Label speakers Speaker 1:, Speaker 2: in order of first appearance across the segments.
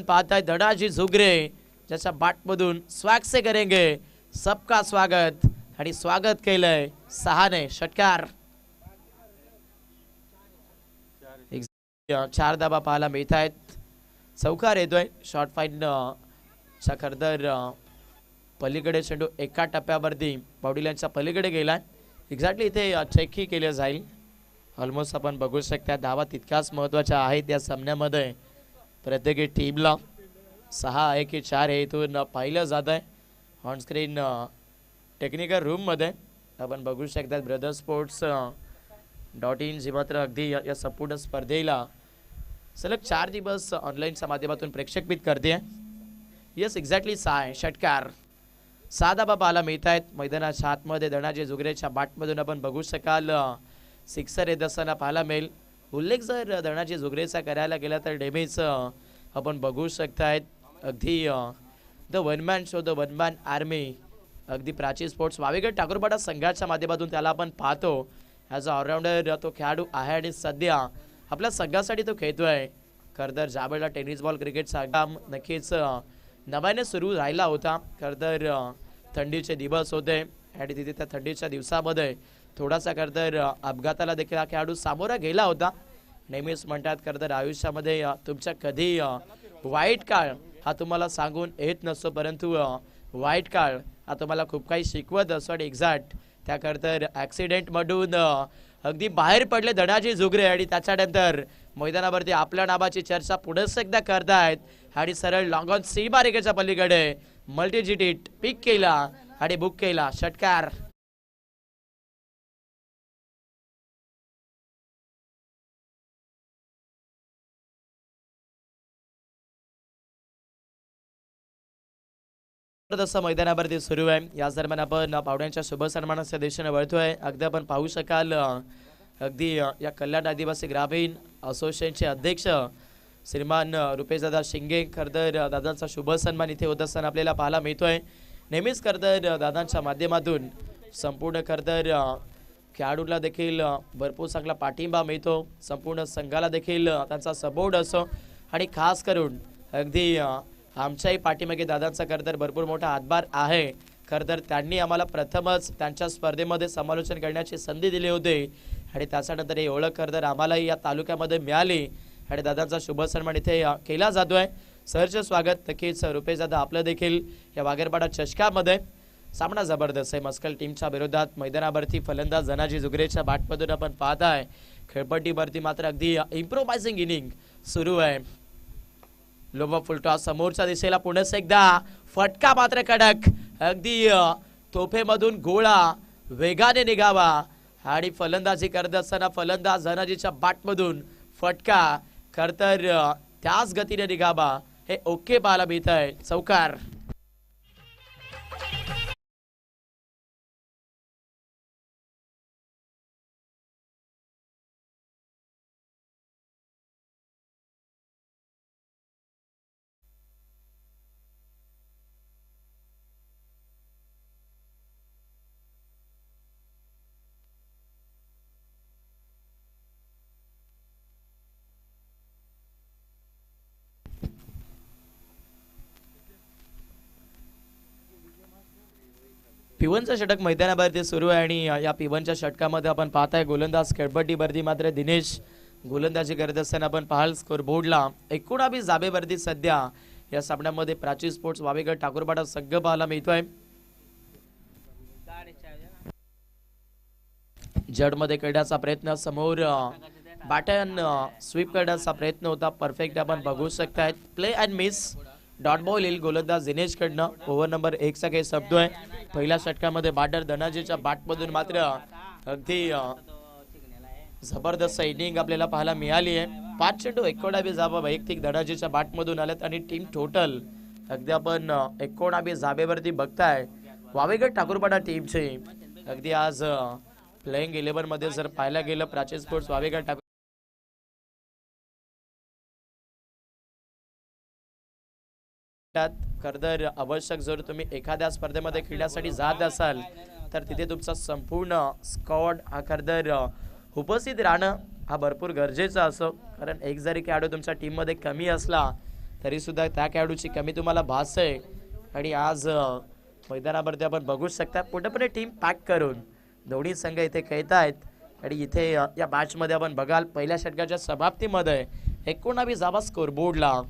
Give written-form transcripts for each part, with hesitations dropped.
Speaker 1: पाहताय धडाजी झुगरे ज्याच्या बाटमधून स्वॅग से करेंगे सबका स्वागत आणि स्वागत केलंय 6 ने षटकार 4 धाबा पाहायला मिळत आहेत। चौकार येतोय शॉर्ट फाईन चा खरतर पलीकडे चेंडू एका टप्प्यावरती बाउडीलांच्या पलीकडे गेलाय। एक्झॅक्टली इथे चेकही केले जाईल। ऑलमोस्ट आपण बघू शकता धावा तितक्याच महत्त्वाच्या आहेत या सामन्यामध्ये। प्रत्येक टीमला 6 आहे की 4 आहे इथून पाहिलं जात आहे ऑन स्क्रीन टेक्निकल रूममध्ये आपण बघू शकता। ब्रदर स्पोर्ट्स .in जी मात्र अगदी या संपूर्ण स्पर्धेला सलग 4 दिवस ऑनलाईनच्या माध्यमातून प्रेक्षकपित करते। यस एक्झॅक्टली 6 षटकार 6 धाबा पाहायला मिळत आहेत। मैदानाच्या आतमध्ये धडाजी झुगरेच्या बाटमधून आपण बघू शकाल सिक्सर येत असताना पाहायला मिळेल। उल्लेख जर धडाजी झुगरेचा करायला गेला तर नेहमीच आपण बघू शकतायत अगदी the one man show the one man army अगदी प्राची स्पोर्ट्स वावेगड ठाकूरपाडा संघाच्या माध्यमातून त्याला आपण पाहतो ॲज अ ऑलराऊंडर तो खेळाडू आहे आणि सध्या आपल्या संघासाठी तो खेळतोय। खरतर ज्यावेळेला टेनिस बॉल क्रिकेटचा काम नक्कीच नव्याने सुरू राहिला होता। खरतर थंडीचे दिवस होते आणि तिथे त्या थंडीच्या दिवसामध्ये थोडासा खरतर अपघाताला देखील हा खेळाडू सामोरा गेला होता। नेहमीच म्हणतात खरतर आयुष्यामध्ये तुमच्या कधी वाईट काळ हा तुम्हाला सांगून येत नसतो, परंतु वाईट काळ हा तुम्हाला खूप काही शिकवत असतो आणि एक्झॅक्ट त्या खरतर ॲक्सिडेंटमधून अगदी बाहेर पडले धडाजी झुगरे आणि त्याच्यानंतर मैदानावरती आपल्या नावाची चर्चा पुढेच एकदा करतायत आणि सरळ लॉंग ऑन सी बारिकेच्या पलीकडे मल्टीजिटीट पिक केला आणि बुक केला षटकार। जसं मैदानावरती सुरू आहे याच दरम्यान आपण पाहुण्यांच्या शुभ सन्मानाच्या दिशेने वळतोय। अगदी आपण पाहू शकाल अगदी या कल्याण आदिवासी ग्रामीण असोसिएशनचे अध्यक्ष श्रीमान रुपेशदादा शिंगे खरतर दादांचा शुभ सन्मान इथे होत असताना आपल्याला पाहायला मिळतोय। नेहमीच खरतर दादांच्या माध्यमातून संपूर्ण खरतर खेळाडूला देखील भरपूर चांगला पाठिंबा मिळतो, संपूर्ण संघाला देखील त्यांचा सपोर्ट असतो आणि खास करून अगदी आमच्याही पाठीमागे दादांचा खरतर भरपूर मोठा हातभार आहे। खरतर त्यांनी आम्हाला प्रथमच त्यांच्या स्पर्धेमध्ये समालोचन करण्याची संधी दिली होती आणि त्याच्यानंतर ही ओळख खरतर आम्हालाही या तालुक्यामध्ये मिळाली आणि दादांचा शुभ सन्मान इथे केला जातोय। सरचे स्वागत नक्कीच रुपेशदादा आपलं देखील या वागेरपाडा चषकामध्ये। सामना जबरदस्त आहे मस्कल टीमच्या विरोधात मैदानावरती फलंदाज धडाजी झुगरेच्या बॅटमधून आपण पाहताय खेळपट्टीवरती मात्र अगदी इम्प्रोवायझिंग इनिंग सुरू आहे। लोबा फुलटॉस समोरच्या दिशेला पुन्हा एकदा फटका मात्र कडक अगदी तोफेमधून गोळा वेगाने निघावा आणि फलंदाजी करत असताना फलंदाज धडाजीच्या बॅटमधून फटका खरतर त्याच गतीने निघावा हे ओके पाहायला मिळत आहे। चौकार पिवनचा षटक मैदानावरती सुरू आहे आणि या पिवनच्या षटकामध्ये आपण पाहताय गोलंदाज खेळपट्टीवरती मात्र दिनेश गोलंदाजी करत असताना आपण पाहाल स्कोर बोर्डला 19 धाबेवरती सध्या या सामन्यामध्ये प्राची स्पोर्ट्स वावेगड ठाकूरपाडा संघ पाहायला मिळतोय। जडमध्ये करण्याचा प्रयत्न समोर बॅटन स्वीप करण्याचा प्रयत्न होता परफेक्ट आपण बघू शकताय। Play and miss dot ball येईल गोलंदाज दिनेश कडनं। ओव्हर नंबर 1 चा काही शब्द आहे। पहिल्या षटकामध्ये बॅटर धडाजीच्या बॅटमधून मात्र अगदी जबरदस्त इनिंग आपल्याला पाहायला मिळाली आहे। 5 चेंडू 19 धावा वैयक्तिक धडाजीच्या बॅटमधून आल्यात आणि टीम टोटल अगदी आपण 19 धाबेवरती बघताय वावेगड ठाकूरपाडा टीमचे। अगदी आज प्लेइंग 11 मध्ये जर पाहायला गेलं प्राची स्पोर्ट्स वावेगड खरतर आवश्यक जर तुम्ही एखाद्या स्पर्धेमध्ये खेळण्यासाठी जात असाल तर तिथे तुमचा संपूर्ण स्क्वॉड हा खरतर उपस्थित राहणं हा भरपूर गरजेचा असो, कारण एक जरी खेळाडू तुमच्या टीममध्ये कमी असला तरी सुद्धा त्या खेळाडूची कमी तुम्हाला भास आहे आणि आज मैदानावरती आपण बघू शकता पूर्णपणे टीम पॅक करून दोन्ही संघ इथे खेळत आहेत आणि इथे या मॅचमध्ये आपण बघाल पहिल्या षटकाच्या समाप्तीमध्ये 19 धावा स्कोरबोर्डला.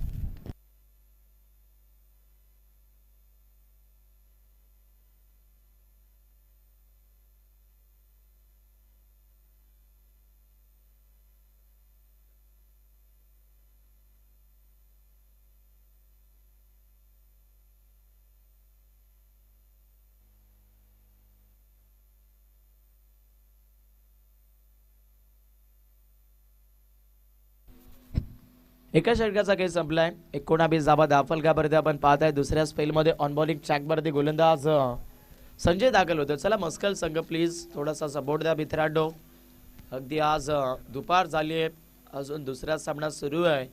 Speaker 1: एका षटकाचा खेळ संपलाय. 19 धावा दाफलकावरती आपण पाहताय. दुसऱ्या स्पेलमध्ये ऑन बॉलिंग ट्रॅकवरती गोलंदाज संजय दाखल होतो. चला मस्कल संघ प्लीज थोडासा सपोर्ट द्या मित्रांनो. अगदी आज दुपार झाली आहे, अजून दुसरा सामना सुरू आहे,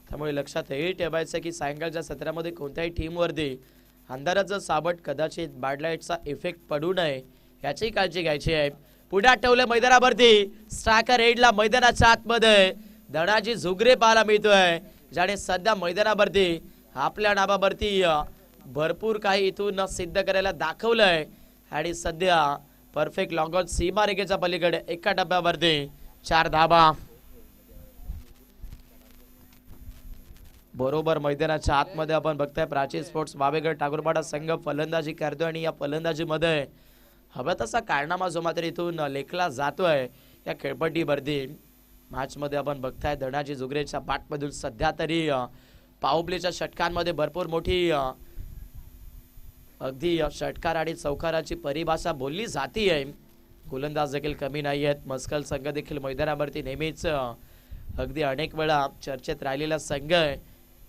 Speaker 1: त्यामुळे लक्षात हे ठेवायचं की सायंकाळच्या सत्रामध्ये कोणत्याही टीमवरती अंधाराचं सावट कदाचित बॅडलाईटचा इफेक्ट पडू नये याची काळजी घ्यायची आहे. पुढे आठवलं मैदानावरती स्ट्रायकर हेडला मैदानाच्या आतमध्ये धनाजी झुगरे पाहायला मिळतोय, ज्याने सध्या मैदानावरती आपल्या नावावरती भरपूर काही इथून सिद्ध करायला दाखवलंय आणि सध्या परफेक्ट लॉंग ऑन सीमारेषेच्या पलीकडे एका टप्प्यावरती 4 धावा. बरोबर मैदानाच्या आतमध्ये आपण बघताय प्राचीन स्पोर्ट्स वावेगड ठाकूरपाडा संघ फलंदाजी करतोय आणि या फलंदाजीमध्ये हवा तसा कारनामा जो मात्र इथून लेखला जातोय या खेळपट्टीवरती. मॅच मध्ये आपण बघताय धनाजी झुगरेच्या बॅटमधून सध्या तरी पावप्लेच्या षटकांमध्ये भरपूर मोठी अगदी षटकार आणि चौकाराची परिभाषा बोलली जातीये. गोलंदाज देखील कमी नाही आहेत. मस्कल संघ देखील मैदानावरती नेहमीच अगदी अनेक वेळा चर्चेत राहिलेला संघ आहे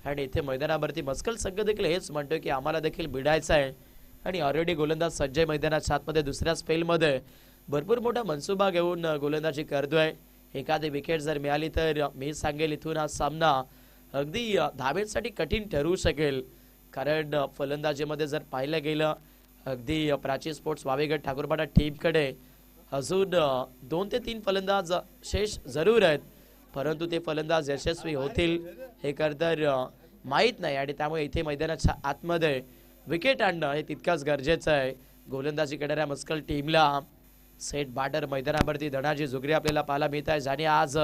Speaker 1: आणि इथे मैदानावरती मस्कल संघ देखील हेच म्हणतोय की आम्हाला देखील भिडायचं आहे आणि ऑलरेडी गोलंदाज संजय मैदानाच्या आतमध्ये दुसऱ्या स्पेलमध्ये भरपूर मोठा मनसुबा घेऊन गोलंदाजी करतोय. एखादी विकेट जर मिळाली तर मी सांगेल इथून हा सामना अगदी धावेसाठी कठीण ठरू शकेल, कारण फलंदाजीमध्ये जर पाहिलं गेलं अगदी प्राचीन स्पोर्ट्स वावेगड ठाकूरपाडा टीमकडे अजून 2 ते 3 फलंदाज शेष जरूर आहेत, परंतु ते फलंदाज यशस्वी होतील हे तर माहीत नाही आणि त्यामुळे इथे मैदानाच्या आतमध्ये विकेट आणणं हे तितकंच गरजेचं आहे. गोलंदाजी करणाऱ्या मस्कल टीमला सेट बॅटर मैदानावरती धनाजी झुगरे आपल्याला पाहायला मिळत आहे, ज्याने आज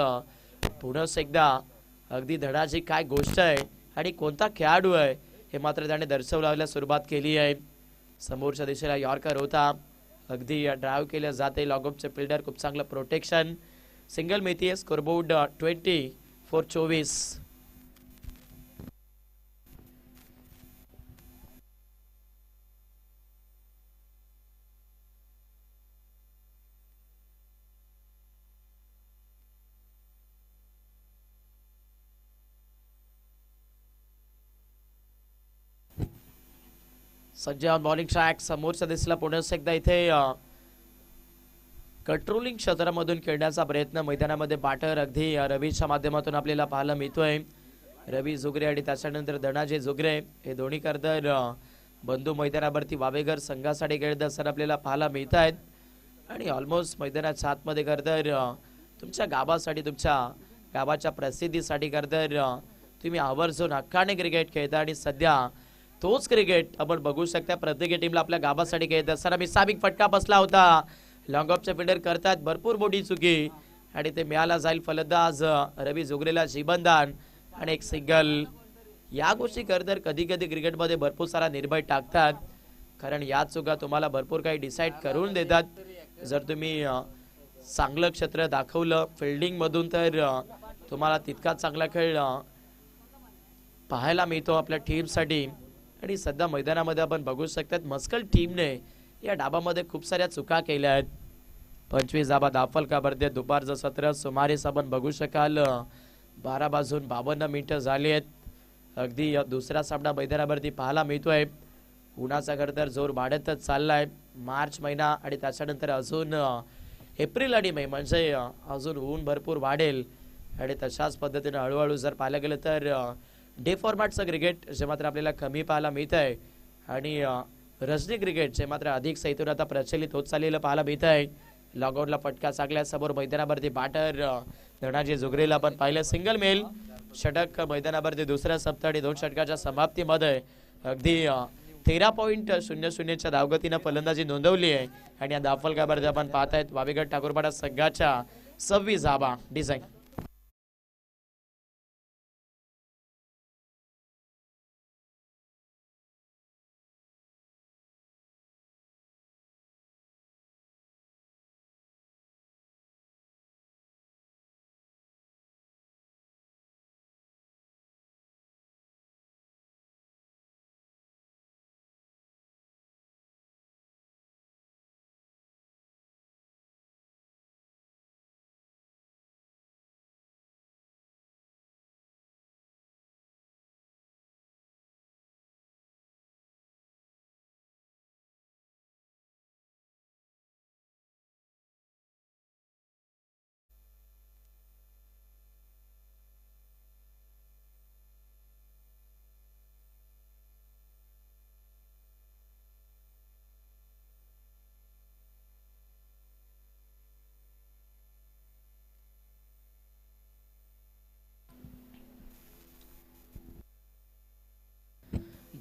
Speaker 1: पुन्हा एकदा अगदी धनाजी काय गोष्ट आहे आणि कोणता खेळाडू आहे हे मात्र त्याने दर्शवण्याला सुरुवात केली आहे. समोरच्या दिशेला यॉर्कर होता, अगदी ड्राईव्ह केलं जाते. लॉगऑफचे फिल्डर खूप चांगलं प्रोटेक्शन. सिंगल मिळतीये. Scoreboard 20-24. Sanjay on bowling track. समोरचा दिसला पुन्हा एकदा इथे कंट्रोलिंग क्षेत्रामधून खेळण्याचा प्रयत्न मैदानामध्ये बॅटर अगदी रवीच्या माध्यमातून आपल्याला पाहायला मिळतोय. रवी झुगरे आणि त्याच्यानंतर धनाजी झुगरे हे दोन्ही करतर बंधू मैदानावरती वावेघर संघासाठी खेळत असताना आपल्याला पाहायला मिळत आहेत आणि ऑलमोस्ट मैदानाच्या आतमध्ये करतर तुमच्या गावासाठी तुमच्या गावाच्या प्रसिद्धीसाठी करतर तुम्ही आवर्जून हक्काने क्रिकेट खेळता आणि सध्या तोच क्रिकेट आपण बघू शकता. प्रत्येक टीमला आपल्या गावासाठी खेळत असताना मिसाबिक फटका बसला होता. लॉंग ऑफचे फिल्डर करतात भरपूर मोठी चुकी आणि ते मिळाला जाईल फलंदाज रवी झुगरेला जीवनदान आणि एक सिंगल. या गोष्टी करतर कधी कधी क्रिकेटमध्ये भरपूर सारा निर्भय टाकतात, कारण या चुका तुम्हाला भरपूर काही डिसाईड करून देतात. जर तुम्ही चांगलं क्षेत्र दाखवलं फिल्डिंग मधून तर तुम्हाला तितका चांगला खेळ पाहायला मिळतो आपल्या टीमसाठी. आणि सध्या मैदानामध्ये आपण बघू शकतात मस्कल टीमने या डाबामध्ये खूप साऱ्या चुका केल्या आहेत. 25 धावा दाफलकावरती दुपारचं सत्र सुमारे आपण बघू शकाल 12:52 झाली आहेत. अगदी दुसरा सामना मैदानावरती पाहायला मिळतोय. उन्हाचा खरतर जोर वाढतच चाललाय. मार्च महिना आणि त्याच्यानंतर अजून एप्रिल आणि मे म्हणजे अजून ऊन भरपूर वाढेल आणि तशाच पद्धतीने हळूहळू जर पाहायला गेलं तर डे फॉर्मॅटचं क्रिकेट जे मात्र आपल्याला कमी पाहायला मिळत आहे आणि रजनी क्रिकेट जे मात्र अधिक सैतून आता प्रचलित होत चाललेलं पाहायला मिळत आहे. लॉगआउटला फटका चांगल्या समोर मैदानावरती बॅटर धनाजी झुगरेला आपण पाहिलं. सिंगल मेल षटक मैदानावरती दुसऱ्या सप्ताही 2 षटकाच्या समाप्तीमध्ये अगदी 13.00च्या धावगतीनं फलंदाजी नोंदवली आहे आणि या धावफलकावरती आपण पाहतायत वावेगड ठाकूरपाडा संघाच्या 26 धावा डिझाईन.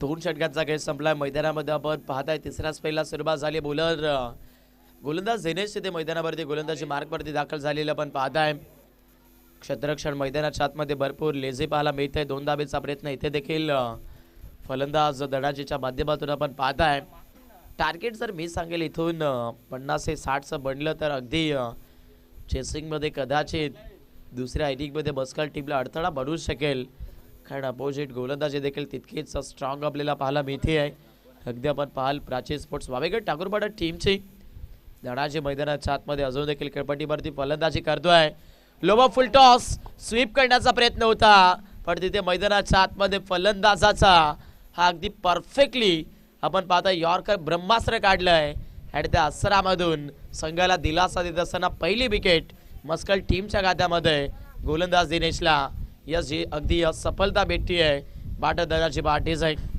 Speaker 1: दोन षटकांचा खेळ संपला. मैदानामध्ये आपण पाहताय तिसऱ्या स्पेलला सुरुवात झाली. बॉलर गोलंदाज दिनेश तिथे मैदानावरती गोलंदाजी मार्कवरती दाखल झालेलं आपण पाहताय. क्षेत्ररक्षण मैदानाच्या आतमध्ये भरपूर लेझी पाहायला मिळत आहे. 2 धाबेचा प्रयत्न इथे देखील फलंदाज धडाजीच्या माध्यमातून आपण पाहताय. टार्गेट जर मी सांगेल इथून 50 ते 60चं बनलं तर अगदी चेसिंगमध्ये कदाचित दुसऱ्या इनिंगमध्ये बसकाल टीमला अडथळा बनवू शकेल, कारण अपोजिट गोलंदाजी देखील तितकीच स्ट्रॉंग आपल्याला पाहायला मिळते आहे. अगदी आपण पाहाल प्राची स्पोर्ट्स वावेगड ठाकूरपाडा टीमची धडाजी मैदानाच्या आतमध्ये अजून देखील खेळपट्टीवरती फलंदाजी करतोय. लोबो फुल टॉस स्वीप करण्याचा प्रयत्न होता, पण तिथे मैदानाच्या आतमध्ये फलंदाजाचा हा अगदी परफेक्टली आपण पाहता यॉर्कर ब्रह्मास्त्र काढलंय आणि त्या अस्त्रामधून संघाला दिलासा देत असताना पहिली विकेट मस्कल टीमच्या खात्यामध्ये गोलंदाज दिनेशला यस जी अगदी सफलता भेटती आहे. बाट दराची बाटीच आहे.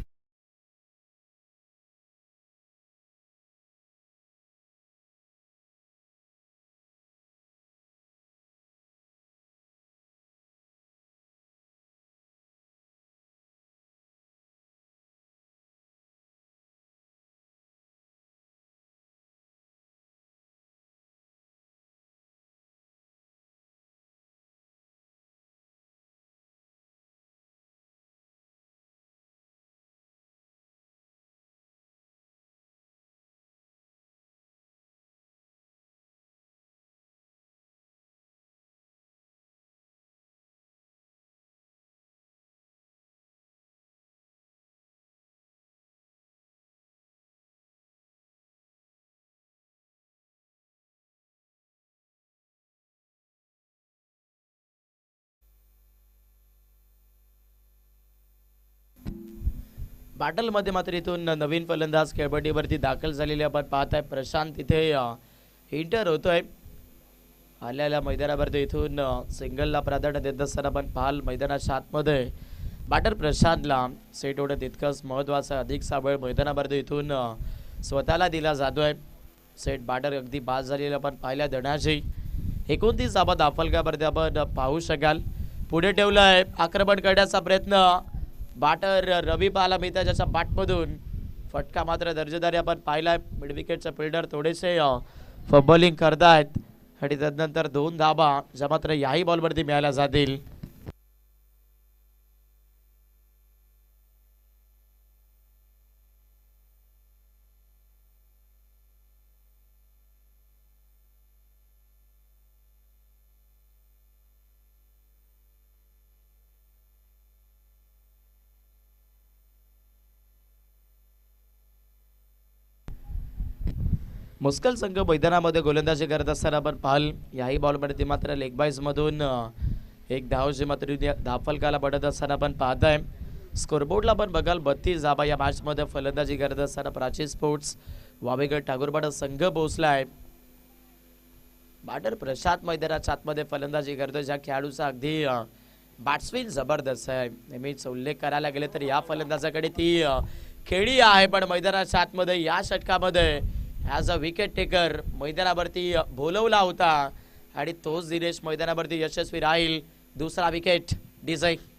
Speaker 1: बॅटलमध्ये मात्र इथून नवीन फलंदाज खेळपट्टीवरती दाखल झालेले आपण पाहताय. प्रशांत तिथे एंटर होतोय. आलेल्या मैदानावरती इथून सिंगलला प्राधान्य देत असताना आपण पाहाल मैदानाच्या आतमध्ये बॅटर प्रशांतला सेट होणं तितकंच महत्त्वाचं. अधिक साबळ मैदानावरती इथून स्वतःला दिला जातोय. सेट बॅटर अगदी बाद झालेलं आपण पाहिल्या. धडाजी 29 धावा दाफलकावरती आपण पाहू शकाल. पुढे ठेवलं आहे आक्रमण करण्याचा प्रयत्न. बॅटर रवी पाहायला मिळतं, ज्याच्या बॅटमधून फटका मात्र दर्जेदारी आपण पाहिलाय. मिड विकेटचे फिल्डर थोडेसे फंबलिंग करतायत आणि त्यानंतर 2 धावा ज्या मात्र याही बॉलवरती मिळाल्या जातील. मुस्कल संघ मैदानामध्ये गोलंदाजी करत असताना आपण पाहाल याही बॉलवरती मात्र लेग बाईज मधून एक धाव जी मात्र धावफलकाला पडत असताना आपण पाहताय. स्कोरबोर्डला पण बघाल 32 धावा या मॅचमध्ये फलंदाजी करत असताना प्राची स्पोर्ट्स वावेगड ठाकूरपाडा संघ पोहोचलाय. बॅटर प्रशांत मैदानाच्या आतमध्ये फलंदाजी करतोय. ज्या खेळाडूचा अगदी बॅट्समॅन जबरदस्त आहे. नेहमीच उल्लेख करायला गेले तर या फलंदाजाकडे ती खेळी आहे, पण मैदानाच्या आतमध्ये या षटकामध्ये ॲज अ विकेट टेकर मैदानावरती बोलवला होता आणि तोच दिनेश मैदानावरती यशस्वी राहील. दुसरा विकेट डिझाईन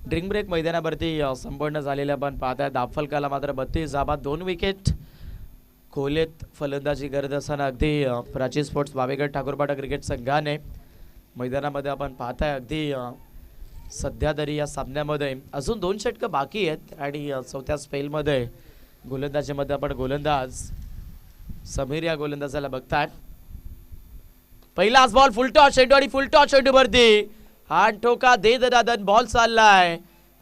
Speaker 1: ड्रिंक ब्रेक मैदानावरती संपन्न झालेल्या पण पाहताय दाफलकाला मात्र 32 धावा 2 विकेट. खोलेत फलंदाजी करत असताना अगदी प्राची स्पोर्ट्स बावेगड ठाकूरपाडा क्रिकेट संघाने मैदानामध्ये आपण पाहताय अगदी सध्या तरी या सामन्यामध्ये अजून 2 षटकं बाकी आहेत आणि चौथ्या स्पेलमध्ये गोलंदाजीमध्ये आपण गोलंदाज समीर या गोलंदाजाला बघताय. पहिलाच बॉल फुल टॉस चेंडू आणि फुल टॉस चेंडूवरती हा ठोका दे दादन बॉल चाललाय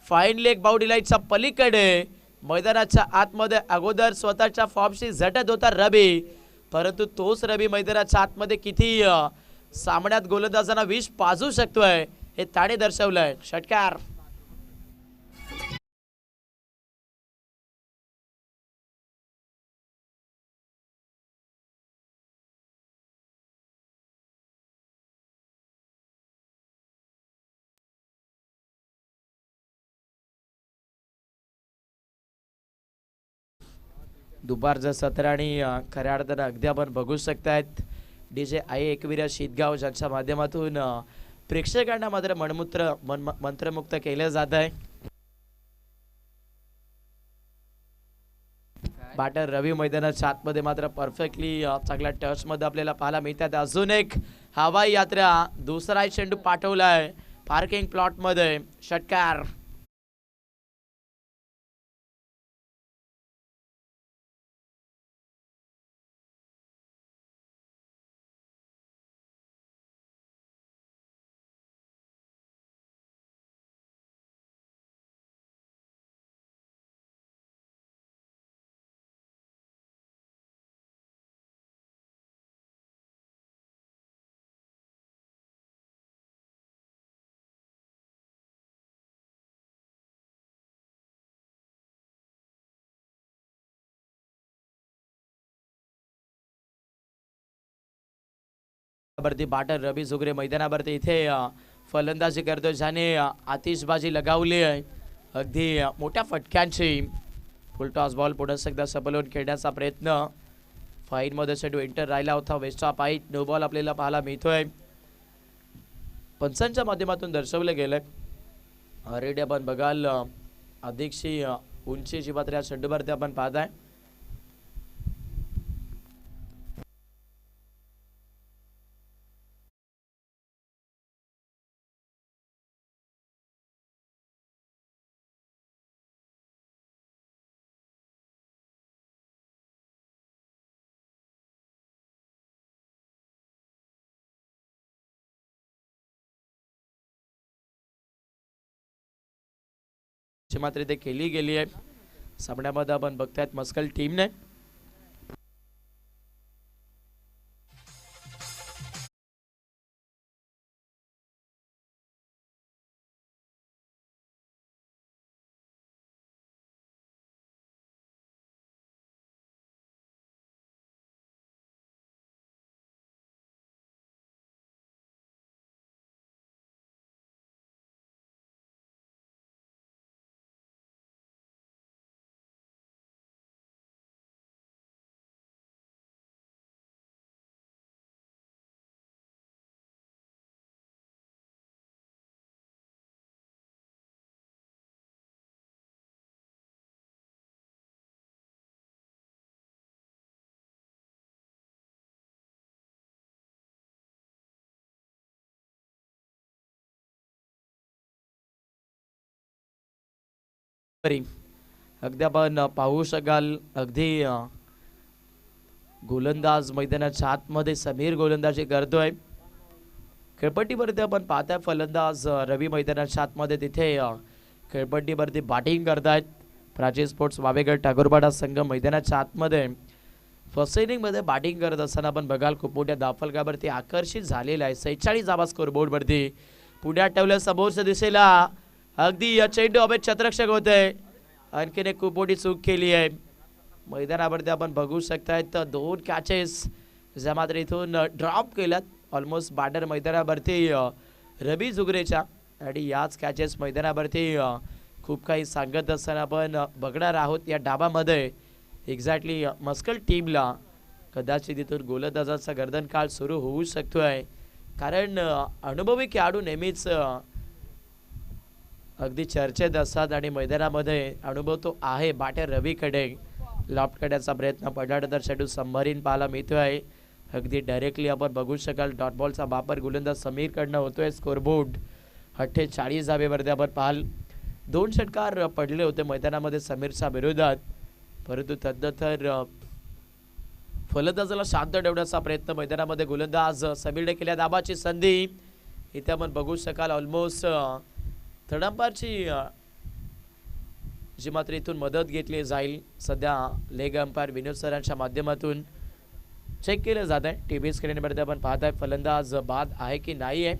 Speaker 1: फाईन लेग बाउंड्री लाईनच्या पलीकडे. मैदानाच्या आतमध्ये अगोदर स्वतःच्या फॉर्मशी झटत होता रवी, परंतु तोच रवी मैदानाच्या आतमध्ये किती सामन्यात गोलंदाजांना विष पाजू शकतोय हे त्याने दर्शवलंय. षटकार दुपारचं सत्र आणि खऱ्या अर्थानं अगदी आपण बघू शकतायत DJ आई एकविरा शीतगाव ज्यांच्या माध्यमातून प्रेक्षकांना मात्र मंत्रमुक्त केलं जात आहे. बॅटर रवी मैदानाच्या आतमध्ये मात्र परफेक्टली चांगल्या टच मध्ये आपल्याला पाहायला मिळतात. अजून एक हवाई यात्रा दुसरा चेंडू पाठवलाय पार्किंग प्लॉट मध्ये. षटकार टप्प्यावरती बाटर रवी झुगरे मैदानावरती इथे फलंदाजी करतोय, ज्याने आतिषबाजी लगावली आहे अगदी मोठ्या फटक्यांची. फुल टॉस बॉल पुन्हा एकदा सबलवून खेळण्याचा प्रयत्न. फाईनमध्ये चेंडू एंटर राहिला होता. वेस्टचा पाईट नो बॉल आपल्याला पाहायला मिळतोय. पंचांच्या माध्यमातून दर्शवलं गेलंय. ऑलरेडी आपण बघाल अधिकशी उंचीची मात्र या चेंडूवरती आपण पाहताय. मात्र ते केली गेली आहे. सामन्यामध्ये आपण बघतायत मस्कल टीमने अगदी आपण पाहू शकाल. अगदी गोलंदाज मैदानाच्या आतमध्ये समीर गोलंदाजी करतोय. खेळपट्टीवरती आपण पाहताय फलंदाज रवी मैदानाच्या आतमध्ये तिथे खेळपट्टीवरती बॅटिंग करतायत. प्राची स्पोर्ट्स वावेगड ठाकूरपाडा संघ मैदानाच्या आतमध्ये फर्स्ट इनिंगमध्ये बॅटिंग करत असताना आपण बघाल खूप मोठ्या धावफलकावरती आकर्षित झालेला आहे. 46 धावा स्कोरबोर्डवरती पुढे ठेवल्या समोरच्या दिशेला. अगदी चेंडू अभेद छत्रक्षक होते. आणखीन एक खूप मोठी चूक केली आहे. मैदानावरती आपण बघू शकतायत 2 कॅचेस ज्या मात्र इथून ड्रॉप केल्यात ऑलमोस्ट बॅटर मैदानावरती रवी झुगरेच्या. आणि याच कॅचेस मैदानावरती खूप काही सांगत असताना आपण बघणार आहोत या डावामध्ये. एक्झॅक्टली मस्कल टीमला कदाचित इथून गोलंदाजाचा गर्दन काळ सुरू होऊ शकतोय, कारण अनुभवी खेळाडू नेहमीच अगदी चर्चेत असतात आणि मैदानामध्ये अनुभव तो आहे. बॅटर रवीकडे लॉफ्ट करण्याचा प्रयत्न पडल्यानंतर चेंडू सबमरीन पाहायला मिळतोय. अगदी डायरेक्टली आपण बघू शकाल डॉट बॉलचा वापर गोलंदाज समीरकडनं होतोय. स्कोरबोर्ड 48 धावेवरती आपण पाहाल. 2 षटकार पडले होते मैदानामध्ये समीरच्या विरोधात, परंतु तदनंतर फलंदाजाला शांत ठेवण्याचा प्रयत्न मैदानामध्ये गोलंदाज समीरने केल्या. दाबाची संधी इथे आपण बघू शकाल. ऑलमोस्ट थर्ड अंपायरची जी मात्र इथून मदत घेतली जाईल. सध्या लेग अंपायर विनोद सरांच्या माध्यमातून चेक केलं जात आहे. टीव्ही स्क्रीनवरती आपण पाहताय फलंदाज बाद आहे की नाही आहे.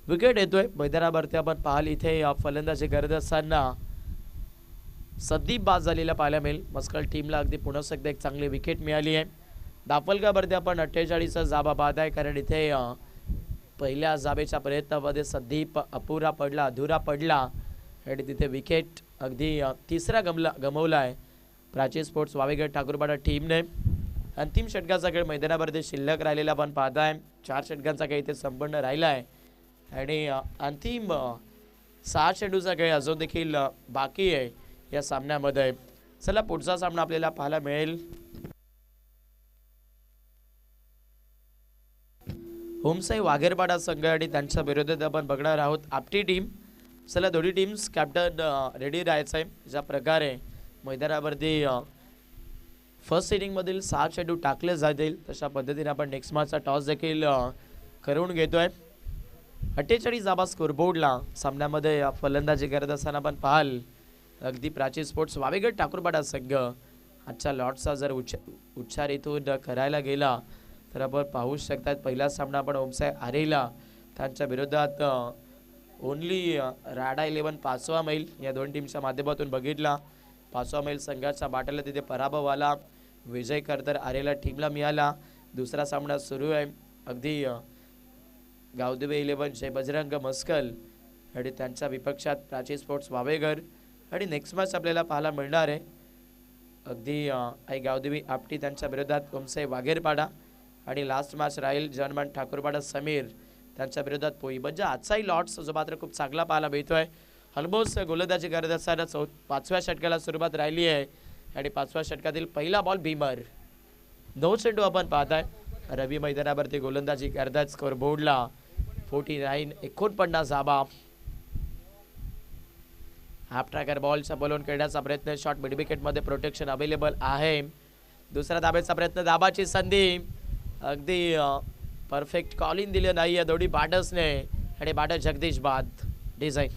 Speaker 1: विकेट येतोय मैदानावरती आपण पाहाल. इथे फलंदाजी करत असताना संदीप बाद झालेला पाहायला मिळेल. मस्कल टीमला अगदी पुन्हा एकदा एक चांगली विकेट मिळाली आहे. दाफलकावरती आपण 48चा जाबा पाहत आहे, कारण इथे पहिल्या जाबेच्या प्रयत्नामध्ये संदीप अधुरा पडला आणि तिथे विकेट अगदी तिसरा गमवला आहे प्राची स्पोर्ट्स वावेगड ठाकूरपाडा टीमने. अंतिम षटकाचा खेळ मैदानावरती शिल्लक राहिलेला आपण पाहत आहे. 4 षटकांचा खेळ इथे संपन्न राहिला आहे आणि अंतिम 6 चेंडूचा खेळ अजून देखील बाकी आहे या सामन्यामध्ये. चला पुढचा सामना आपल्याला पाहायला मिळेल. होमसाई वाघेरपाडा संघ आणि त्यांच्या विरोधात आपण बघणार आहोत आपटी टीम. चला दोन्ही टीम्स कॅप्टन रेडी राहायचं आहे. ज्या प्रकारे मैदानावरती फर्स्ट इनिंगमधील 6 चेंडू टाकले जातील तशा पद्धतीने आपण नेक्स्ट मॅचचा टॉस देखील करून घेतोय. 48 धावा स्कोरबोर्डला सामन्यामध्ये फलंदाजी करत असताना आपण पाहाल. अगदी प्राची स्पोर्ट्स वावेगड ठाकूरपाडा संघ आजच्या लॉटचा जर उच्चार इथून करायला गेला तर आपण पाहू शकतात. पहिला सामना आपण होमसाई आरेला त्यांच्या विरोधात ओनली राडा 11 5वा मैल या दोन टीमच्या माध्यमातून बघितला. 5वा मैल संघाच्या बाटला तिथे पराभव आला. विजय करतर आलेल्या टीमला मिळाला. दुसरा सामना सुरू आहे. अगदी गावदेवी 11 जय बजरंग मस्कल आणि त्यांच्या विपक्षात प्राची स्पोर्ट्स वावेघर. आणि नेक्स्ट मॅच आपल्याला पाहायला मिळणार आहे अगदी आई गावदेवी आपटी त्यांच्या विरोधात ओमसे वाघेरपाडा. आणि लास्ट मॅच राहील जनमान ठाकूरपाडा समीर त्यांच्या विरोधात पोई. म्हणजे आजचाही लॉट्स जो मात्र खूप चांगला पाहायला मिळतोय. ऑलमोस्ट गोलंदाजी करत असताना 5व्या षटकाला सुरुवात राहिली आहे. आणि 5व्या षटकातील पहिला बॉल भीमर 9 चेंडू आपण पाहताय. रवी मैदानावरती गोलंदाजी करतात. स्कोर बोर्डला 49 धाबा. हाफ ट्रॅकर बॉलचा बॉलून करण्याचा प्रयत्न. शॉट मिड विकेटमध्ये प्रोटेक्शन अवेलेबल आहे. दुसरा धाब्याचा प्रयत्न. धाबाची संधी अगदी परफेक्ट कॉलिंग दिलं नाही आहे दोन्ही बॅटर्सने. आणि बॅटर जगदीश बाद डिझाईन.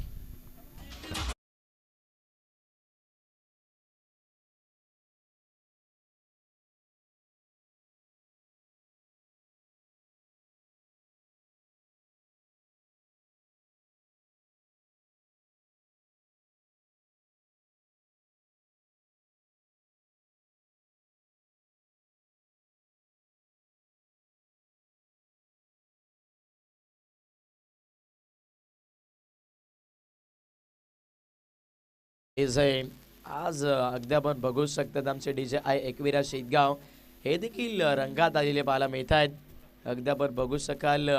Speaker 1: आज अगदी आपण बघू शकतात आमचे DJ आय एकविरा शेतगाव हे देखील रंगात आलेले पाहायला मिळत आहेत. अगदी आपण बघू शकाल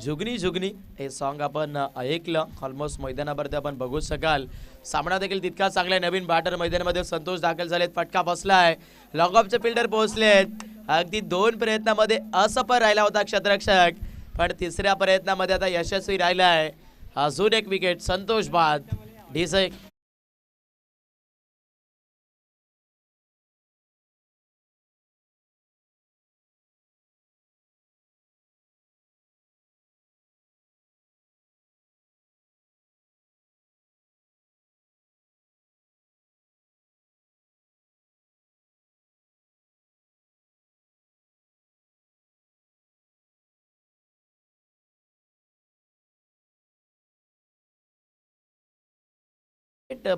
Speaker 1: जुगनी जुगनी हे सॉन्ग आपण ऐकलं. ऑलमोस्ट मैदानावरती आपण बघू शकाल सामना देखील तितका चांगला. नवीन बॅटर मैदानामध्ये संतोष दाखल झालेत. फटका बसलाय. लॉग ऑफचे फिल्डर पोहोचलेत. अगदी 2 प्रयत्नामध्ये असफल राहिला होता क्षेत्ररक्षक, पण तिसऱ्या प्रयत्नामध्ये आता यशस्वी राहिलाय. अजून एक विकेट. संतोष बाद डिझाईन.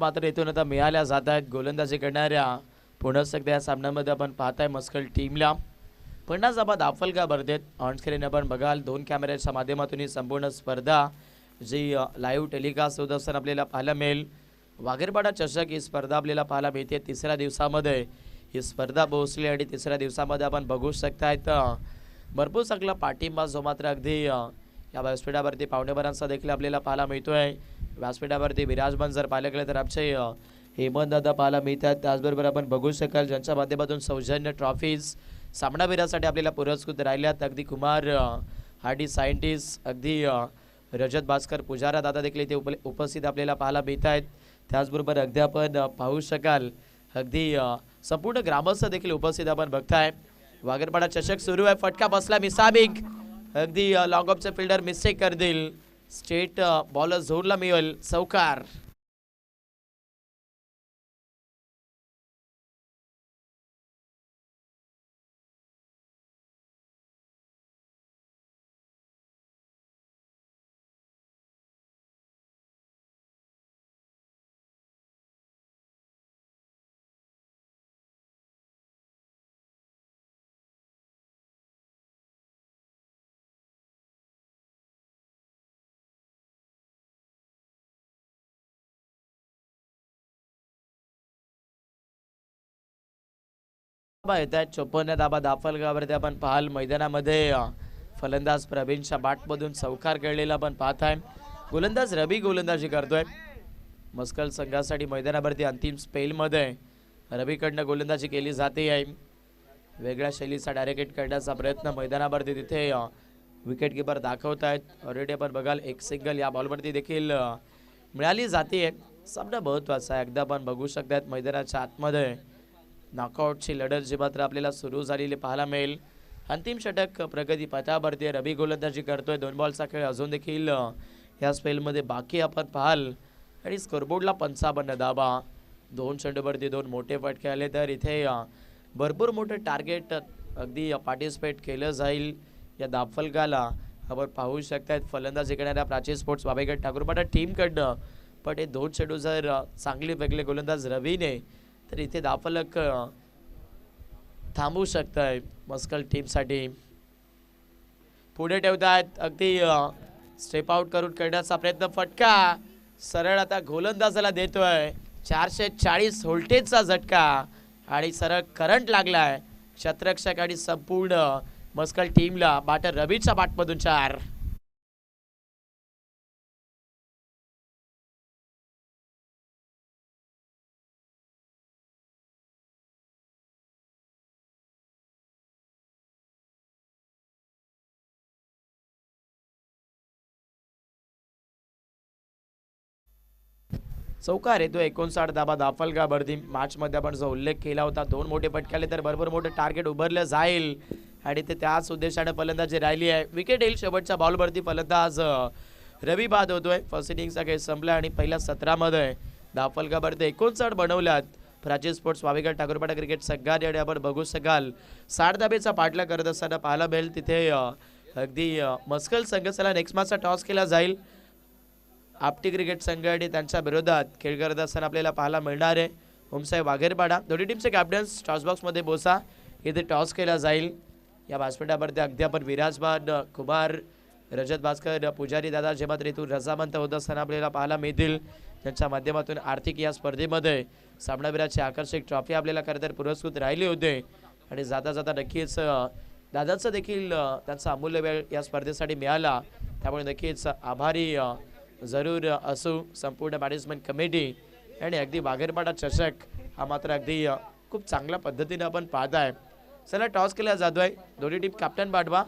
Speaker 1: मात्र इथून आता मिळाल्या जात आहेत गोलंदाजी करणाऱ्या पुन्हा एकदा या सामन्यामध्ये आपण पाहताय मस्कल टीमला 50 धाबा दाफलगा भरतेत. ऑन स्क्रीन आपण बघाल 2 कॅमेऱ्याच्या माध्यमातून ही संपूर्ण स्पर्धा जी लाईव्ह टेलिकास्ट होत असताना आपल्याला पाहायला मिळेल. वाघेरपाडा चषक ही स्पर्धा आपल्याला पाहायला मिळते. तिसऱ्या दिवसामध्ये ही स्पर्धा पोहोचली आणि तिसऱ्या दिवसामध्ये आपण बघू शकतायत भरपूर चांगला पाठिंबा जो मात्र अगदी या व्यासपीठावरती पाहुणेबारांचा देखील आपल्याला पाहायला मिळतोय. व्यासपीठावरती विराजमान जर पाहिलं गेलं तर आमचे हेमंत दादा पाहायला मिळतात. त्याचबरोबर आपण बघू शकाल ज्यांच्या माध्यमातून सौजन्य ट्रॉफीज सामनावीरासाठी आपल्याला पुरस्कृत राहिल्यात. अगदी कुमार हार्डी सायंटिस्ट, अगदी रजत भास्कर पुजारा दादा देखील इथे उपस्थित आपल्याला पाहायला मिळत आहेत. त्याचबरोबर अगदी आपण पाहू शकाल अगदी संपूर्ण ग्रामस्थ देखील उपस्थित आपण बघताय. वाघेरपाडा चषक सुरू आहे. फटका बसला मिसाबिक. अगदी लॉंग ऑफचे फिल्डर मिस्टेक करतील. स्ट्रेट बॉलर झोरला मिळेल. चौकार. येत आहेत 54 धाबा दाफलगावरती आपण पाहाल मैदानामध्ये फलंदाज प्रवीणच्या बॅटमधून चौकार खेळलेला आपण पाहत आहे. गोलंदाज रवी गोलंदाजी करतोय. मस्कल संघासाठी मैदानावरती अंतिम स्पेलमध्ये रवीकडनं गोलंदाजी केली जाते आहे. वेगळ्या शैलीचा डायरेक्ट करण्याचा प्रयत्न मैदानावरती तिथे विकेट कीपर दाखवत आहेत. ऑलरेडी आपण बघाल एक सिंगल या बॉलवरती देखील मिळाली जाते. सामना महत्त्वाचा आहे. एकदा आपण बघू शकतात मैदानाच्या आतमध्ये नॉकआउटची लढत जी मात्र आपल्याला सुरू झालेली पाहायला मिळेल. अंतिम षटक प्रगती पथावरती रवी गोलंदाजी करतोय. 2 बॉलचा खेळ अजून देखील या स्पेलमध्ये बाकी आपण पाहाल. आणि स्कोरबोर्डला 55 धाबा. 2 चेंडूवरती 2 मोठे फटके आले तर इथे भरपूर मोठे टार्गेट अगदी पार्टिसिपेट केलं जाईल या दाफलगाला. आपण पाहू शकतात फलंदाजी करणाऱ्या प्राचीन स्पोर्ट्स बाबाईगड ठाकूरपाडा टीमकडनं. पण हे दोन चेंडू जर चांगले वेगळे गोलंदाज रवीने तर इथे धावफलक थांबवू शकतंय मस्कल टीमसाठी. पुढे ठेवतात अगदी स्टेप आउट करून करण्याचा प्रयत्न. फटका सरळ आता गोलंदाजाला देतोय. 440 व्होल्टेजचा झटका आणि सरळ करंट लागलाय क्षेत्ररक्षक आणि संपूर्ण मस्कल टीमला. बॅटर रवीच्या बॅटमधून 4. चौकार येतो 59 धाबा धाफलगावरती. मॅचमध्ये आपण जो उल्लेख केला होता 2 मोठे फटके आले तर भरपूर मोठं टार्गेट उभारलं जाईल आणि ते त्याच उद्देशाने फलंदाजी राहिली आहे. विकेट येईल शेवटच्या बॉलवरती. फलंदाज रवी बाद होतोय. फर्स्ट इनिंगचा खेळ संपला आणि पहिल्या सत्रामध्ये धाफलगावरती 59 बनवल्यात प्राचीन स्पोर्ट्स बाबाईगड ठाकूरपाडा क्रिकेट संघाने. आणि आपण बघू शकाल 60 धाब्याचा पाठला करत असताना पाहायला मिळेल तिथे अगदी मस्कल संघ. चला नेक्स्ट मॅचचा टॉस केला जाईल. आपटी क्रिकेट संघ आणि त्यांच्या विरोधात खेळ करत असताना आपल्याला पाहायला मिळणार आहे ओमसाहेब वाघेरपाडा. दोन्ही टीमचे कॅप्टन्स टॉस बॉक्समध्ये बोसा. इथे टॉस केला जाईल. या व्यासपीठावरती अगदी आपण विराजमान कुमार, रजत भास्कर, पुजारी दादा जे मात्र इथून रजामंत होत असताना आपल्याला पाहायला मिळतील. त्यांच्या माध्यमातून आर्थिक या स्पर्धेमध्ये सामनावीराची आकर्षक ट्रॉफी आपल्याला खरं तर पुरस्कृत राहिली होते. आणि जाता जाता नक्कीच दादाचं देखील त्यांचा अमूल्य वेळ या स्पर्धेसाठी मिळाला. त्यामुळे नक्कीच आभारी जरूर असू संपूर्ण मॅनेजमेंट कमिटी. आणि अगदी वाघेरपाडा चषक हा मात्र अगदी खूप चांगल्या पद्धतीने आपण पाहताय. चला टॉस केला जातोय. दोन्ही टीम कॅप्टन पाठवा.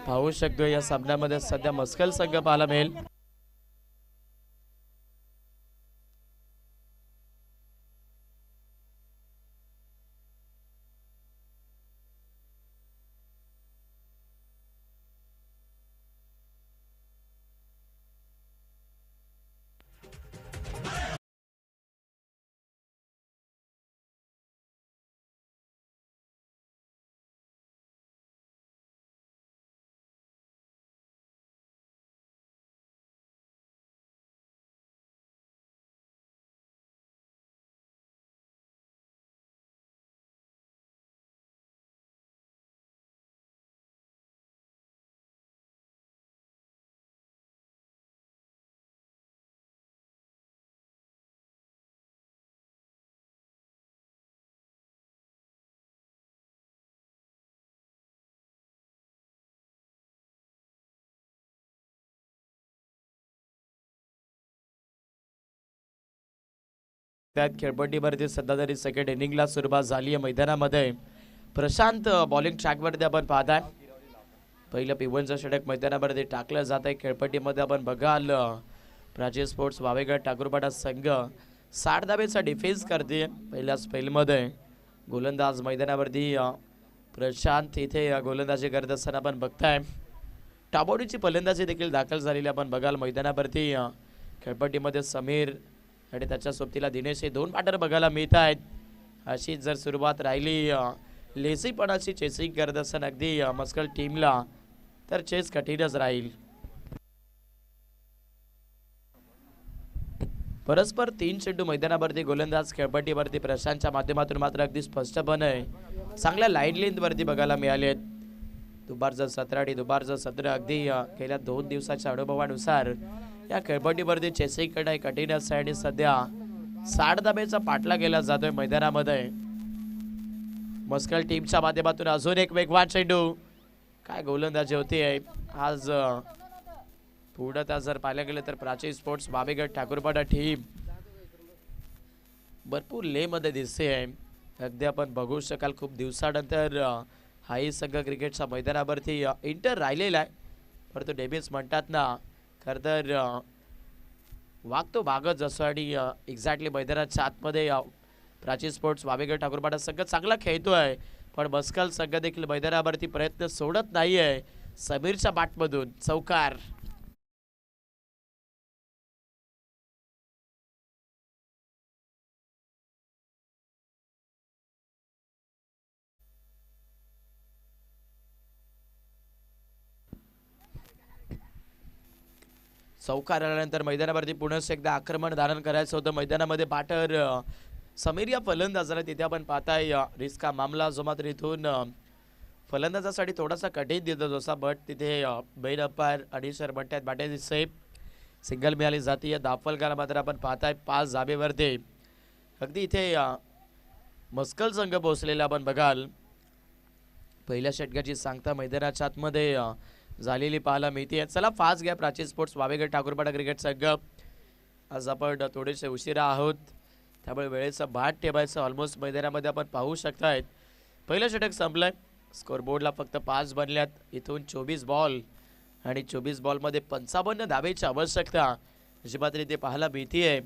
Speaker 1: पाहू शकतो या सामन्यामध्ये सध्या मस्कल संघ पाहायला मिळेल. त्यात खेळपट्टीवरती सध्या तरी सेकंड इनिंगला सुरुवात झाली आहे. मैदानामध्ये प्रशांत बॉलिंग ट्रॅकवरती आपण पाहताय. पहिलं पिवनचं षटक मैदानावरती टाकलं जात आहे. खेळपट्टीमध्ये आपण बघाल प्राची स्पोर्ट्स वावेगड ठाकूरपाडा संघ 60 धावेचा डिफेन्स करते. पहिल्या स्पेलमध्ये गोलंदाज मैदानावरती प्रशांत इथे गोलंदाजी करत असताना आपण बघताय. टाबोडीची फलंदाजी देखील दाखल झालेली आपण बघाल मैदानावरती. खेळपट्टीमध्ये समीर आणि त्याच्या सोबतीला दिनेश हे 2 बॅटर बघायला मिळत आहेत. अशी जर सुरुवात राहिली लेझीपणाची चेसिंग करत असताना अगदी मस्कल टीमला तर चेस कठीणच राहील. परस्पर 3 चेंडू मैदानावरती गोलंदाज खेळपट्टीवरती प्रशांतच्या माध्यमातून मात्र अगदी स्पष्टपणे चांगल्या लाईन लेंथवरती बघायला मिळाले. दुपारचं 17 आणि दुपारचं 17 अगदी गेल्या 2 दिवसाच्या अनुभवानुसार या खेळपट्टीवरती चेसिंग करणं कठीण असं आणि सध्या 60 धावेचा पाठला केला जातोय मैदानामध्ये. मस्कल टीमच्या माध्यमातून अजून एक वेगवान चेंडू. काय गोलंदाजी होती आहे आज. पूर्णतः जर पाहायला गेलं तर प्राची स्पोर्ट्स वावेगड ठाकूरपाडा टीम भरपूर लेमध्ये दिसते आहे. अगदी आपण बघू शकाल खूप दिवसानंतर हाही संघ क्रिकेटच्या मैदानावरती इंटर राहिलेला आहे. परंतु डेबिस म्हणतात ना खरं तर वागतो भागच असं आणि एक्झॅक्टली मैदानाच्या आतमध्ये प्राची स्पोर्ट्स वावेगड ठाकूरपाडा संघ चांगला खेळतोय. पण मस्कल संघ देखील मैदानावरती प्रयत्न सोडत नाहीये. समीरच्या बॅटमधून चौकार. चौकार आल्यानंतर मैदानावरती पुन्हा एकदा आक्रमण धारण करायचं होतं. मैदानामध्ये बॅटर समीर या फलंदाजाला तिथे आपण पाहताय रिस्का मामला जो मात्र इथून फलंदाजासाठी थोडासा कठीण दिसत होता. बट तिथे बैन अंपायर अडीशर म्हणतात बॅटर सेफ सिंगल मिळाली जाते. दाफलगाला मात्र आपण पाहताय 5 धावेवरती अगदी इथे मस्कल संघ पोहोचलेला आपण बघाल. पहिल्या षटकाची सांगता मैदानाच्या आतमध्ये झालेली पाहायला मिळते. चला फास्ट घ्या प्राची स्पोर्ट्स वावेगड ठाकूरपाडा क्रिकेट संघ. आज आपण थोडेसे उशिरा आहोत त्यामुळे वेळेचं भाट ठेवायचं. ऑलमोस्ट मैदानामध्ये आपण पाहू शकतायत पहिलं षटक संपलंय. स्कोरबोर्डला फक्त 5 बनल्यात. इथून 24 बॉल आणि 24 बॉलमध्ये 55 धावेची आवश्यकता अशी मात्र इथे पाहायला मिळतीये.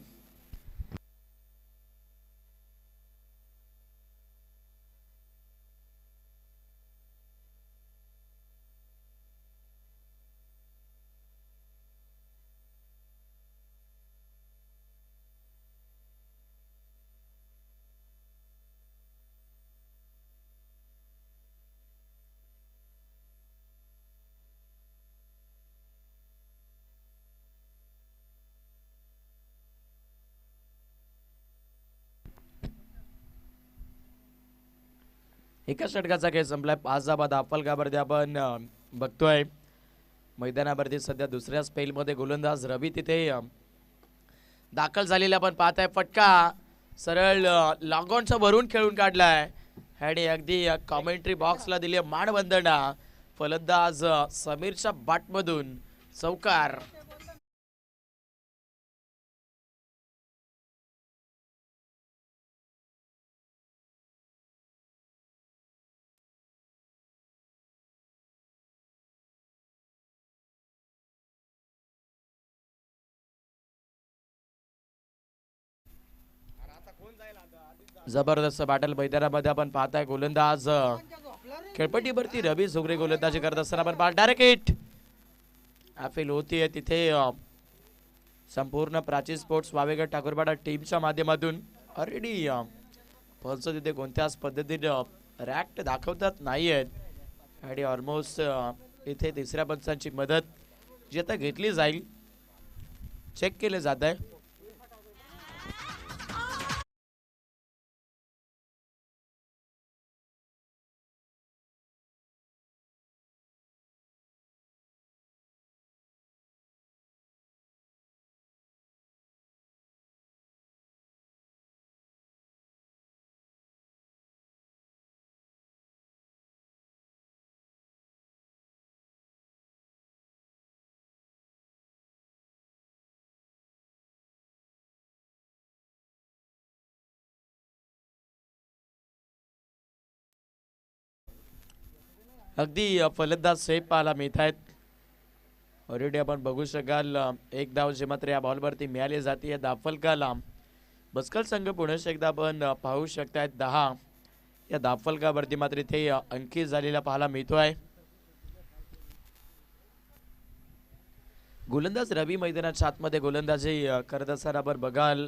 Speaker 1: एका षटकाचा खेळ संपलाय. 5 धावा दाफलगावरती आपण बघतोय. मैदानावरती सध्या दुसऱ्या स्पेलमध्ये गोलंदाज रवी तिथे दाखल झालेला आपण पाहताय. फटका सरळ लॉगॉनचा भरून खेळून काढलाय आणि अगदी कॉमेंट्री बॉक्सला दिली मानवंदना. फलंदाज समीरच्या बॅटमधून चौकार. जबरदस्त बॅटल मैदानामध्ये आपण पाहताय. गोलंदाज खेळपट्टीवरती रवी झोगरे गोलंदाजी करत असताना आपण पाहत डायरेक्ट हिट अपील होतीये तिथे. संपूर्ण प्राची स्पोर्ट्स वावेगड ठाकूरपाडा टीमच्या माध्यमातून ऑलरेडी पंच तिथे कोणत्याच पद्धतीने रॅक्ट दाखवतात नाहीयेत आणि ऑलमोस्ट इथे तिसऱ्या पंचांची मदत जी आता घेतली जाईल चेक केले जात आहे. अगदी फलंदाज सेफ पाहायला मिळत आहेत. ऑलरेडी आपण बघू शकाल एक धाव जे मात्र या बॉलवरती मिळाली जाते दाफलकाला. बसकल संघ पुन्हा एकदा आपण पाहू शकतायत 10 या दाफलकावरती मात्र इथे अंकित झालेला पाहायला मिळतोय. गोलंदाज रवी मैदानाच्या आतमध्ये गोलंदाजी करत असताना आपण बघाल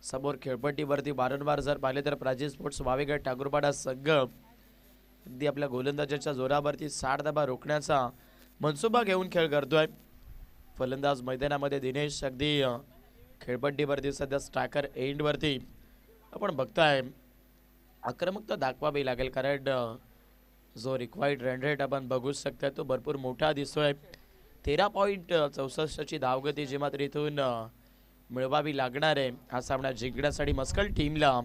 Speaker 1: समोर खेळपट्टीवरती वारंवार जर पाहिले तर प्राची स्पोर्ट्स वावेगड ठाकूरपाडा संघ अगदी आपल्या गोलंदाजाच्या जोरावरती 60 धावा रोखण्याचा मनसुबा घेऊन खेळ करतोय. फलंदाज मैदानामध्ये दिनेश अगदी खेळपट्टीवरती सध्या स्ट्रायकर एंडवरती आपण बघताय आक्रमकता दाखवावी लागेल कारण जो रिक्वायर्ड रन रेट आपण बघू शकता तो भरपूर मोठा दिसतोय. 13.64 ची धावगती जी मात्र इथून मिळवावी लागणार आहे हा सामना जिंकण्यासाठी मस्कल टीमला.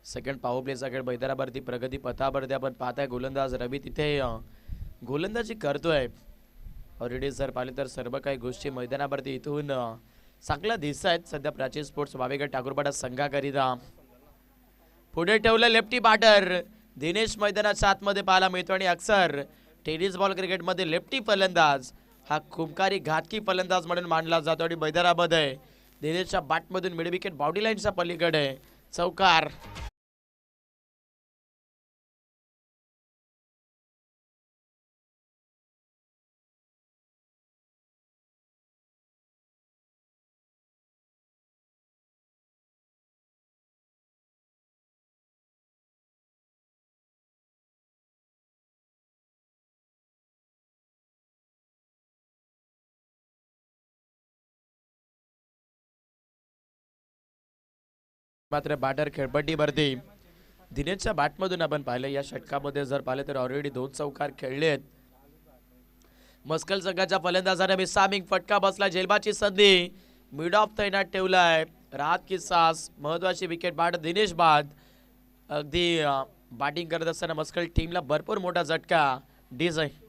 Speaker 1: सेकंड पॉवर प्लेचा खेळ मैदानावरती प्रगती पथावरती आपण पाहताय. गोलंदाज रवी तिथे गोलंदाजी करतोय. ऑलरेडी जर पाहिले तर सर्व काही गोष्टी मैदानावरती इथून चांगल्या दिसत आहेत सध्या प्राची स्पोर्ट्स वावेगड ठाकूरपाडा संघाकरिता. पुढे ठेवलं लेफ्टी बॅटर दिनेश मैदानाच्या आतमध्ये पाहायला मिळतो आणि अक्सर टेनिस बॉल क्रिकेटमध्ये लेफ्टी फलंदाज हा खूपकारी घातकी फलंदाज म्हणून मानला जातो आणि मैदानामध्ये दिनेशच्या बॅटमधून मिड विकेट बाउंड्री लाईनच्या पलीकडे चौकार. मात्र बॅटर खेळपट्टीवरती दिनेशच्या बॅटमधून आपण पाहिलं या षटकामध्ये जर पाहिले तर ऑलरेडी 2 चौकार खेळले आहेत. मस्कल संघाच्या फलंदाजाने मिसामिंग फटका बसला. झेलबाची संधी मिड ऑफ तैनात ठेवलाय. राहत किसास महत्वाची विकेट बाद दिनेश बाद. अगदी बॅटिंग करत असताना मस्कल टीमला भरपूर मोठा झटका डिझ आहे.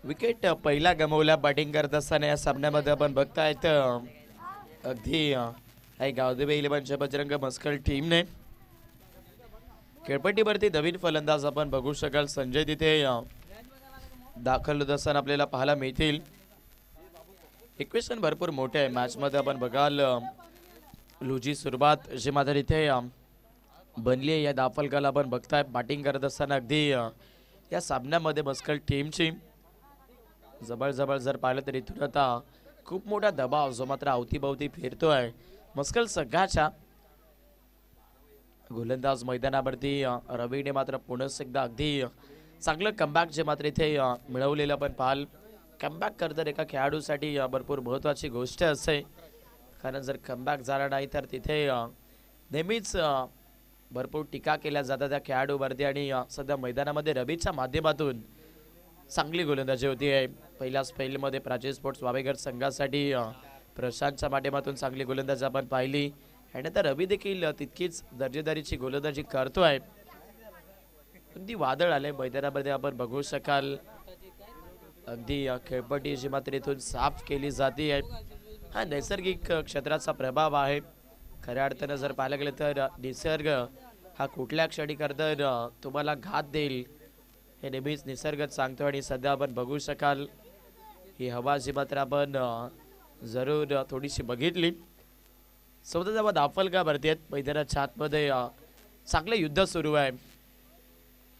Speaker 1: विकेट पहिला गमावला बॅटिंग करत असताना या सामन्यामध्ये आपण बघतायत अगदी गावदेवी 11च्या बजरंग मस्कल टीमने. खेळपट्टीवरती नवीन फलंदाज आपण बघू शकाल संजय तिथे दाखल होत असताना आपल्याला पाहायला मिळतील. इक्वेशन भरपूर मोठे आहे मॅचमध्ये आपण बघाल लुजी सुरुवात जी मात्र इथे बनली आहे या दाफलकाला आपण बघताय बॅटिंग करत असताना अगदी या सामन्यामध्ये मस्कल टीमची जबरजबर जर पाहिलं तर इथून आता खूप मोठा दबाव जो मात्र अवतीभवती फिरतोय मस्कल संघाच्या. गोलंदाज मैदानावरती रवीने मात्र पुन्हा एकदा अगदी चांगलं कमबॅक जे मात्र इथे मिळवलेलं आपण पाहाल. कमबॅक करतर एका खेळाडूसाठी भरपूर महत्त्वाची गोष्ट असते कारण जर कमबॅक झाला नाही तर तिथे नेहमीच भरपूर टीका केल्या जातात त्या खेळाडूवरती आणि सध्या मैदानामध्ये रवीच्या माध्यमातून चांगली गोलंदाजी होती आहे। पहिल्या स्पेलमध्ये प्राचीन स्पोर्ट्स वावेघर संघासाठी प्रशांतच्या माध्यमातून चांगली गोलंदाजी आपण पाहिली आणि आता रवी देखील तितकीच दर्जेदारीची गोलंदाजी करतोय। अगदी वादळ आले मैदानामध्ये आपण बघू शकाल, अगदी खेळपट्टी जी मात्र इथून साफ केली जाते आहे। हा नैसर्गिक क्षेत्राचा प्रभाव आहे। खऱ्या अर्थानं जर पाहायला गेलं तर निसर्ग हा कुठल्या क्षणी तर तुम्हाला घात देईल हे नेहमीच निसर्गच सांगतो आणि सध्या आपण बघू शकाल ही हवा जी मात्र आपण जरूर थोडीशी बघितली। 14 धावा दाफलका भरती आहेत मैदानाच्या आतमध्ये, चांगलं युद्ध सुरू आहे।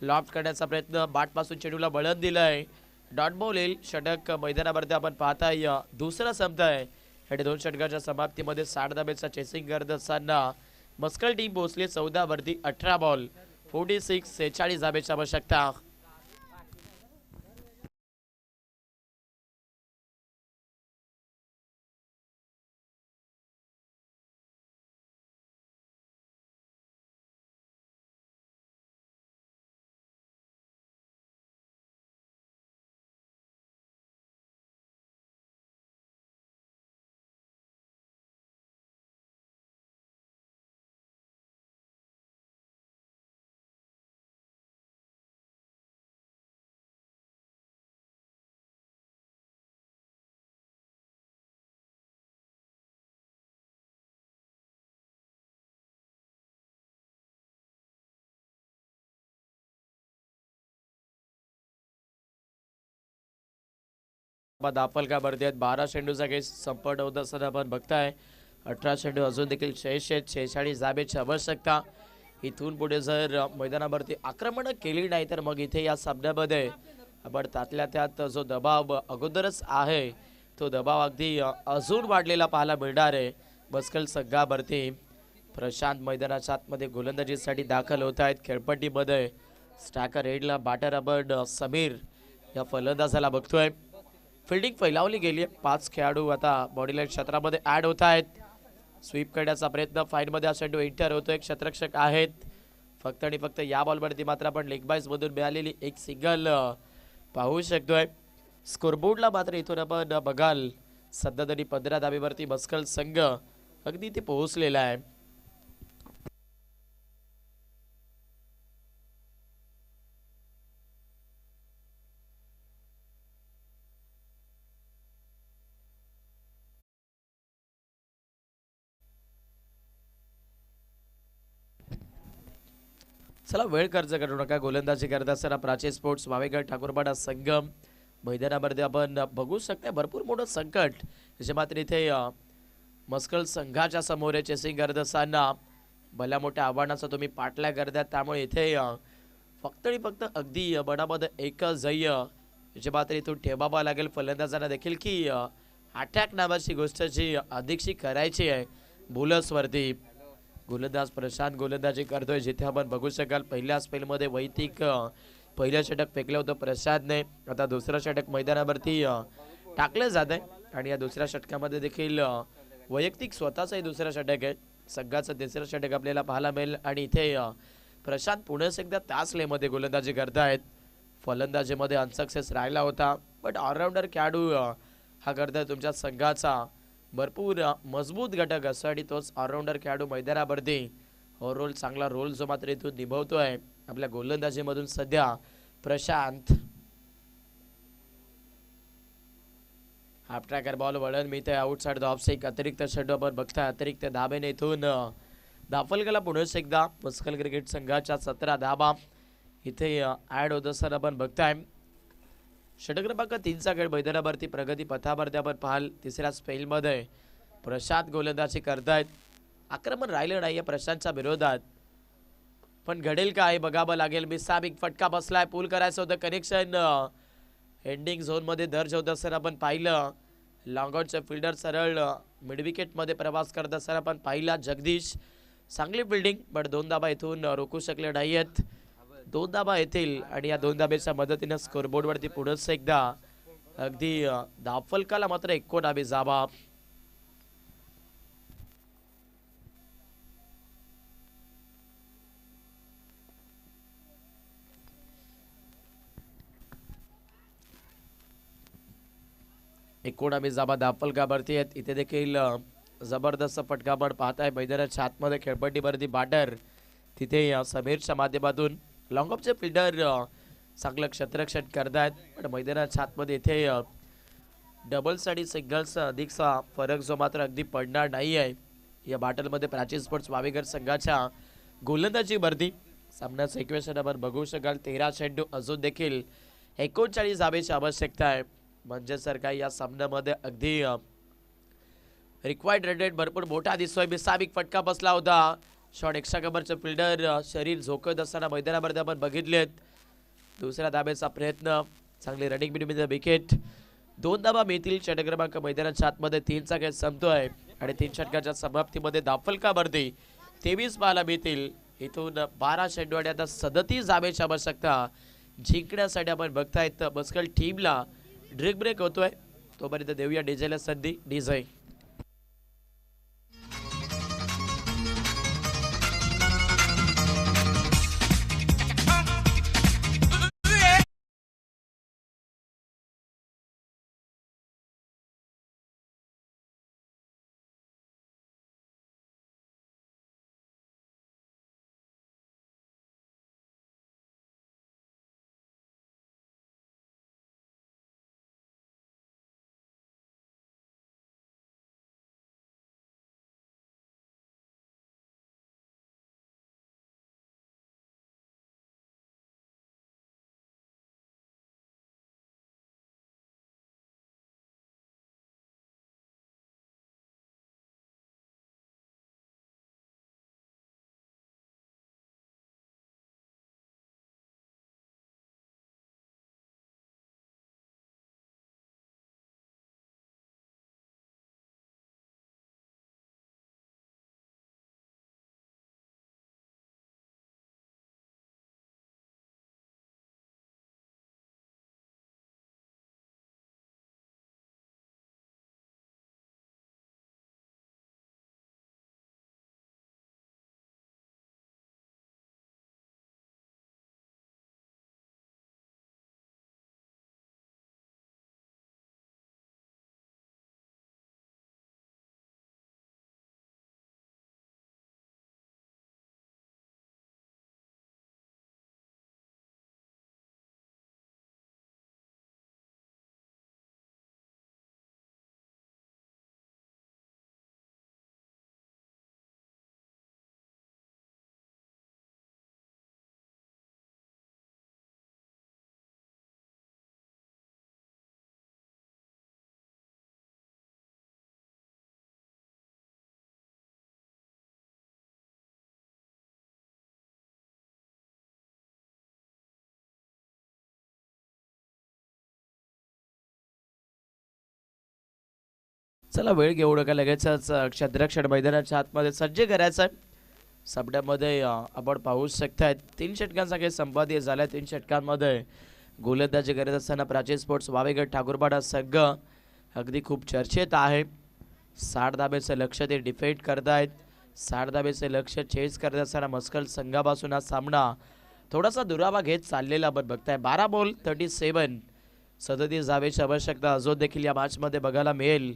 Speaker 1: लॉफ्ट करण्याचा प्रयत्न, बाटपासून चेंडूला बळण दिलं आहे, डॉट बॉल येईल, षटक मैदानावरती आपण पाहताय दुसरं संपत आहे आणि 2 षटकाच्या समाप्तीमध्ये 60 धाब्याचा चेसिंग करत असताना मस्कल टीम पोहोचली 14 वरती 18 बॉल 46 46 धाब्याची आवश्यकता। दाफलका भरती आहेत, 12 चेंडूचा केस संपन्न होत असताना आपण बघताय 18 चेंडू अजून देखील 46 धाब्याची आवश्यकता। इथून पुढे जर मैदानावरती आक्रमण केली नाही तर मग इथे या सामन्यामध्ये आपण त्यातल्या त्यात जो दबाव अगोदरच आहे तो दबाव अगदी अजून वाढलेला पाहायला मिळणार आहे। मस्कल संघावरती प्रशांत मैदानाच्या आतमध्ये गोलंदाजीसाठी दाखल होत आहेत। खेळपट्टीमध्ये स्टॅकर हेडला बॅटर आपण समीर या फलंदाजाला बघतोय। फिल्डिंग फैलावली गेली आहे, 5 खेळाडू आता बॉडीलाईन क्षेत्रामध्ये ॲड होत आहेत। स्वीप करण्याचा प्रयत्न, फाईनमध्ये हा चेंडू एंटर होतोय, क्षेत्ररक्षक आहेत फक्त आणि फक्त या बॉलवरती मात्र आपण लेग बाईज मधून मिळालेली एक सिंगल पाहू शकतोय। स्कोरबोर्डला मात्र इथून आपण बघाल सध्या तरी 15 धाबेवरती मस्कल संघ अगदी ते पोहोचलेला आहे। चला वेळ खर्च करू नका, गोलंदाजी करत असताना प्राचीन स्पोर्ट्स वावेगड ठाकूरपाडा संगम मैदानामध्ये आपण बघू शकता भरपूर मोठं संकट जे मात्र इथे मस्कल संघाच्या समोर आहे। चेसिंग करत असताना भल्या मोठ्या आव्हानाचा तुम्ही पाठलाग करतात, त्यामुळे इथे फक्त आणि फक्त अगदी मनामध्ये एकच ध्येय जे मात्र इथून ठेवावं लागेल फलंदाजांना देखील की अटॅक नावाची गोष्ट जी अधिकशी करायची आहे बोलर्सवरती। गोलंदाज प्रशांत गोलंदाजी करतोय, जिथे आपण बघू शकाल पहिल्या स्पेलमध्ये वैयक्तिक पहिलं षटक फेकलं होतं प्रशांतने, आता दुसरं षटक मैदानावरती टाकलं जात आहे आणि या दुसऱ्या षटकामध्ये देखील वैयक्तिक स्वतःचंही दुसरं षटक आहे। संघाचं तिसरं षटक आपल्याला पाहायला मिळेल आणि इथे प्रशांत पुन्हा एकदा त्याच लेमध्ये गोलंदाजी करतायत। फलंदाजीमध्ये अनसक्सेस राहिला होता, बट ऑलराऊंडर खेळाडू हा करताय तुमच्या संघाचा भरपूर मजबूत घटक असतो आणि तोच ऑलराऊंडर खेळाडू मैदानावरती ओव्हरऑल चांगला रोल जो मात्र इथून निभावतोय आपल्या गोलंदाजीमधून सध्या प्रशांत। हाफ ट्रॅकर बॉल वळण मिळते आउटसाइड द ऑफ स्टिक, अतिरिक्त षटक आपण बघताय, अतिरिक्त धाब्याने इथून दाफलकाला पुन्हा एकदा मस्कल क्रिकेट संघाच्या 17 धाबा इथे ॲड होत असताना आपण बघताय। षटक क्रमांक 3चा खेळ मैदानावरती प्रगती पथावरती आपण पाहाल तिसऱ्या स्पेलमध्ये प्रशांत गोलंदाजी करतायत। आक्रमण राहिलं नाहीये प्रशांतच्या विरोधात, पण घडेल काय बघावं लागेल। मिसा बिग फटका बसलाय, पूल करायचं होतं, कनेक्शन एंडिंग झोनमध्ये दर्ज होत असताना आपण पाहिलं। लॉंगआउटचे फिल्डर सरळ मिड विकेटमध्ये प्रवास करत असताना आपण पाहिला जगदीश, चांगली फिल्डिंग बट 2 धाबा इथून रोखू शकले नाहीयेत। 2 धाबा येतील आणि या 2 धाब्याच्या मदतीने स्कोरबोर्डवरती पुढेच एकदा अगदी दाफलकाला मात्र 1 धाबे जावा। 19 धावा दाफलकावरती आहेत. इथे देखील जबरदस्त फटका आपण पाहताय. मैदानाच्या आतमध्ये खेळपट्टीवरती बॅटर तिथे समीरच्या माध्यमातून लॉंग ऑफचे फिल्डर चांगलं क्षेत्ररक्षण करतायत. पण मैदानाच्या आतमध्ये इथे डबल्स आणि सिंगल्सचा अधिकचा फरक जो मात्र अगदी पडणार नाही आहे. या बॅटलमध्ये प्राचीन स्पोर्ट्स वावेघर संघाच्या गोलंदाजी भरती सामन्याचं इक्वेशन आपण बघू शकाल. 13 चेंडू अजून देखील 39 धावेची आवश्यकता आहे. म्हणजे सर काय या सामन्यामध्ये अगदी रिक्वायर्ड रन रेट भरपूर मोठा दिसतोय. बिसाबिक फटका बसला होता. शॉट एक्स्ट्रा कव्हरचे फिल्डर शरीर झोकत असताना मैदानामध्ये आपण बघितलेत. दुसऱ्या धाब्याचा प्रयत्न, चांगली रनिंग बिटवीन द विकेट. 2 धाबा मिळतील. षटक क्रमांक मैदानाच्या आतमध्ये 3चा खेळ संपतोय आणि 3 षटकाच्या समाप्तीमध्ये दाफलकावरती 23 पाहायला मिळतील. इथून 12 चेंडू आणि आता 37 धाब्याची आवश्यकता जिंकण्यासाठी आपण बघतायत. बसकल टीमला ड्रिंक ब्रेक होतोय. तोपर्यंत देऊया डीजेला संधी. डीजे चला वेळ घेऊ नका. लगेचच क्षेत्ररक्षण मैदानाच्या आतमध्ये सज्ज करायचं आहे. सामन्यामध्ये आपण पाहू शकताय 3 षटकांचा खेळ संपादित झाला. 3 षटकांमध्ये गोलंदाजी करत असताना प्राचीन स्पोर्ट्स वावेघर ठाकूरपाडा संघ अगदी खूप चर्चेत आहे. 60 धाब्याचं लक्ष ते डिफेंड करतायत. 60 धाब्याचे लक्ष चेस करत असताना मस्कल संघापासून हा सामना थोडासा दुरावा घेत चाललेला आपण बघताय. 12 बॉल 37 37 धाब्याची आवश्यकता अजून देखील या मॅचमध्ये बघायला मिळेल.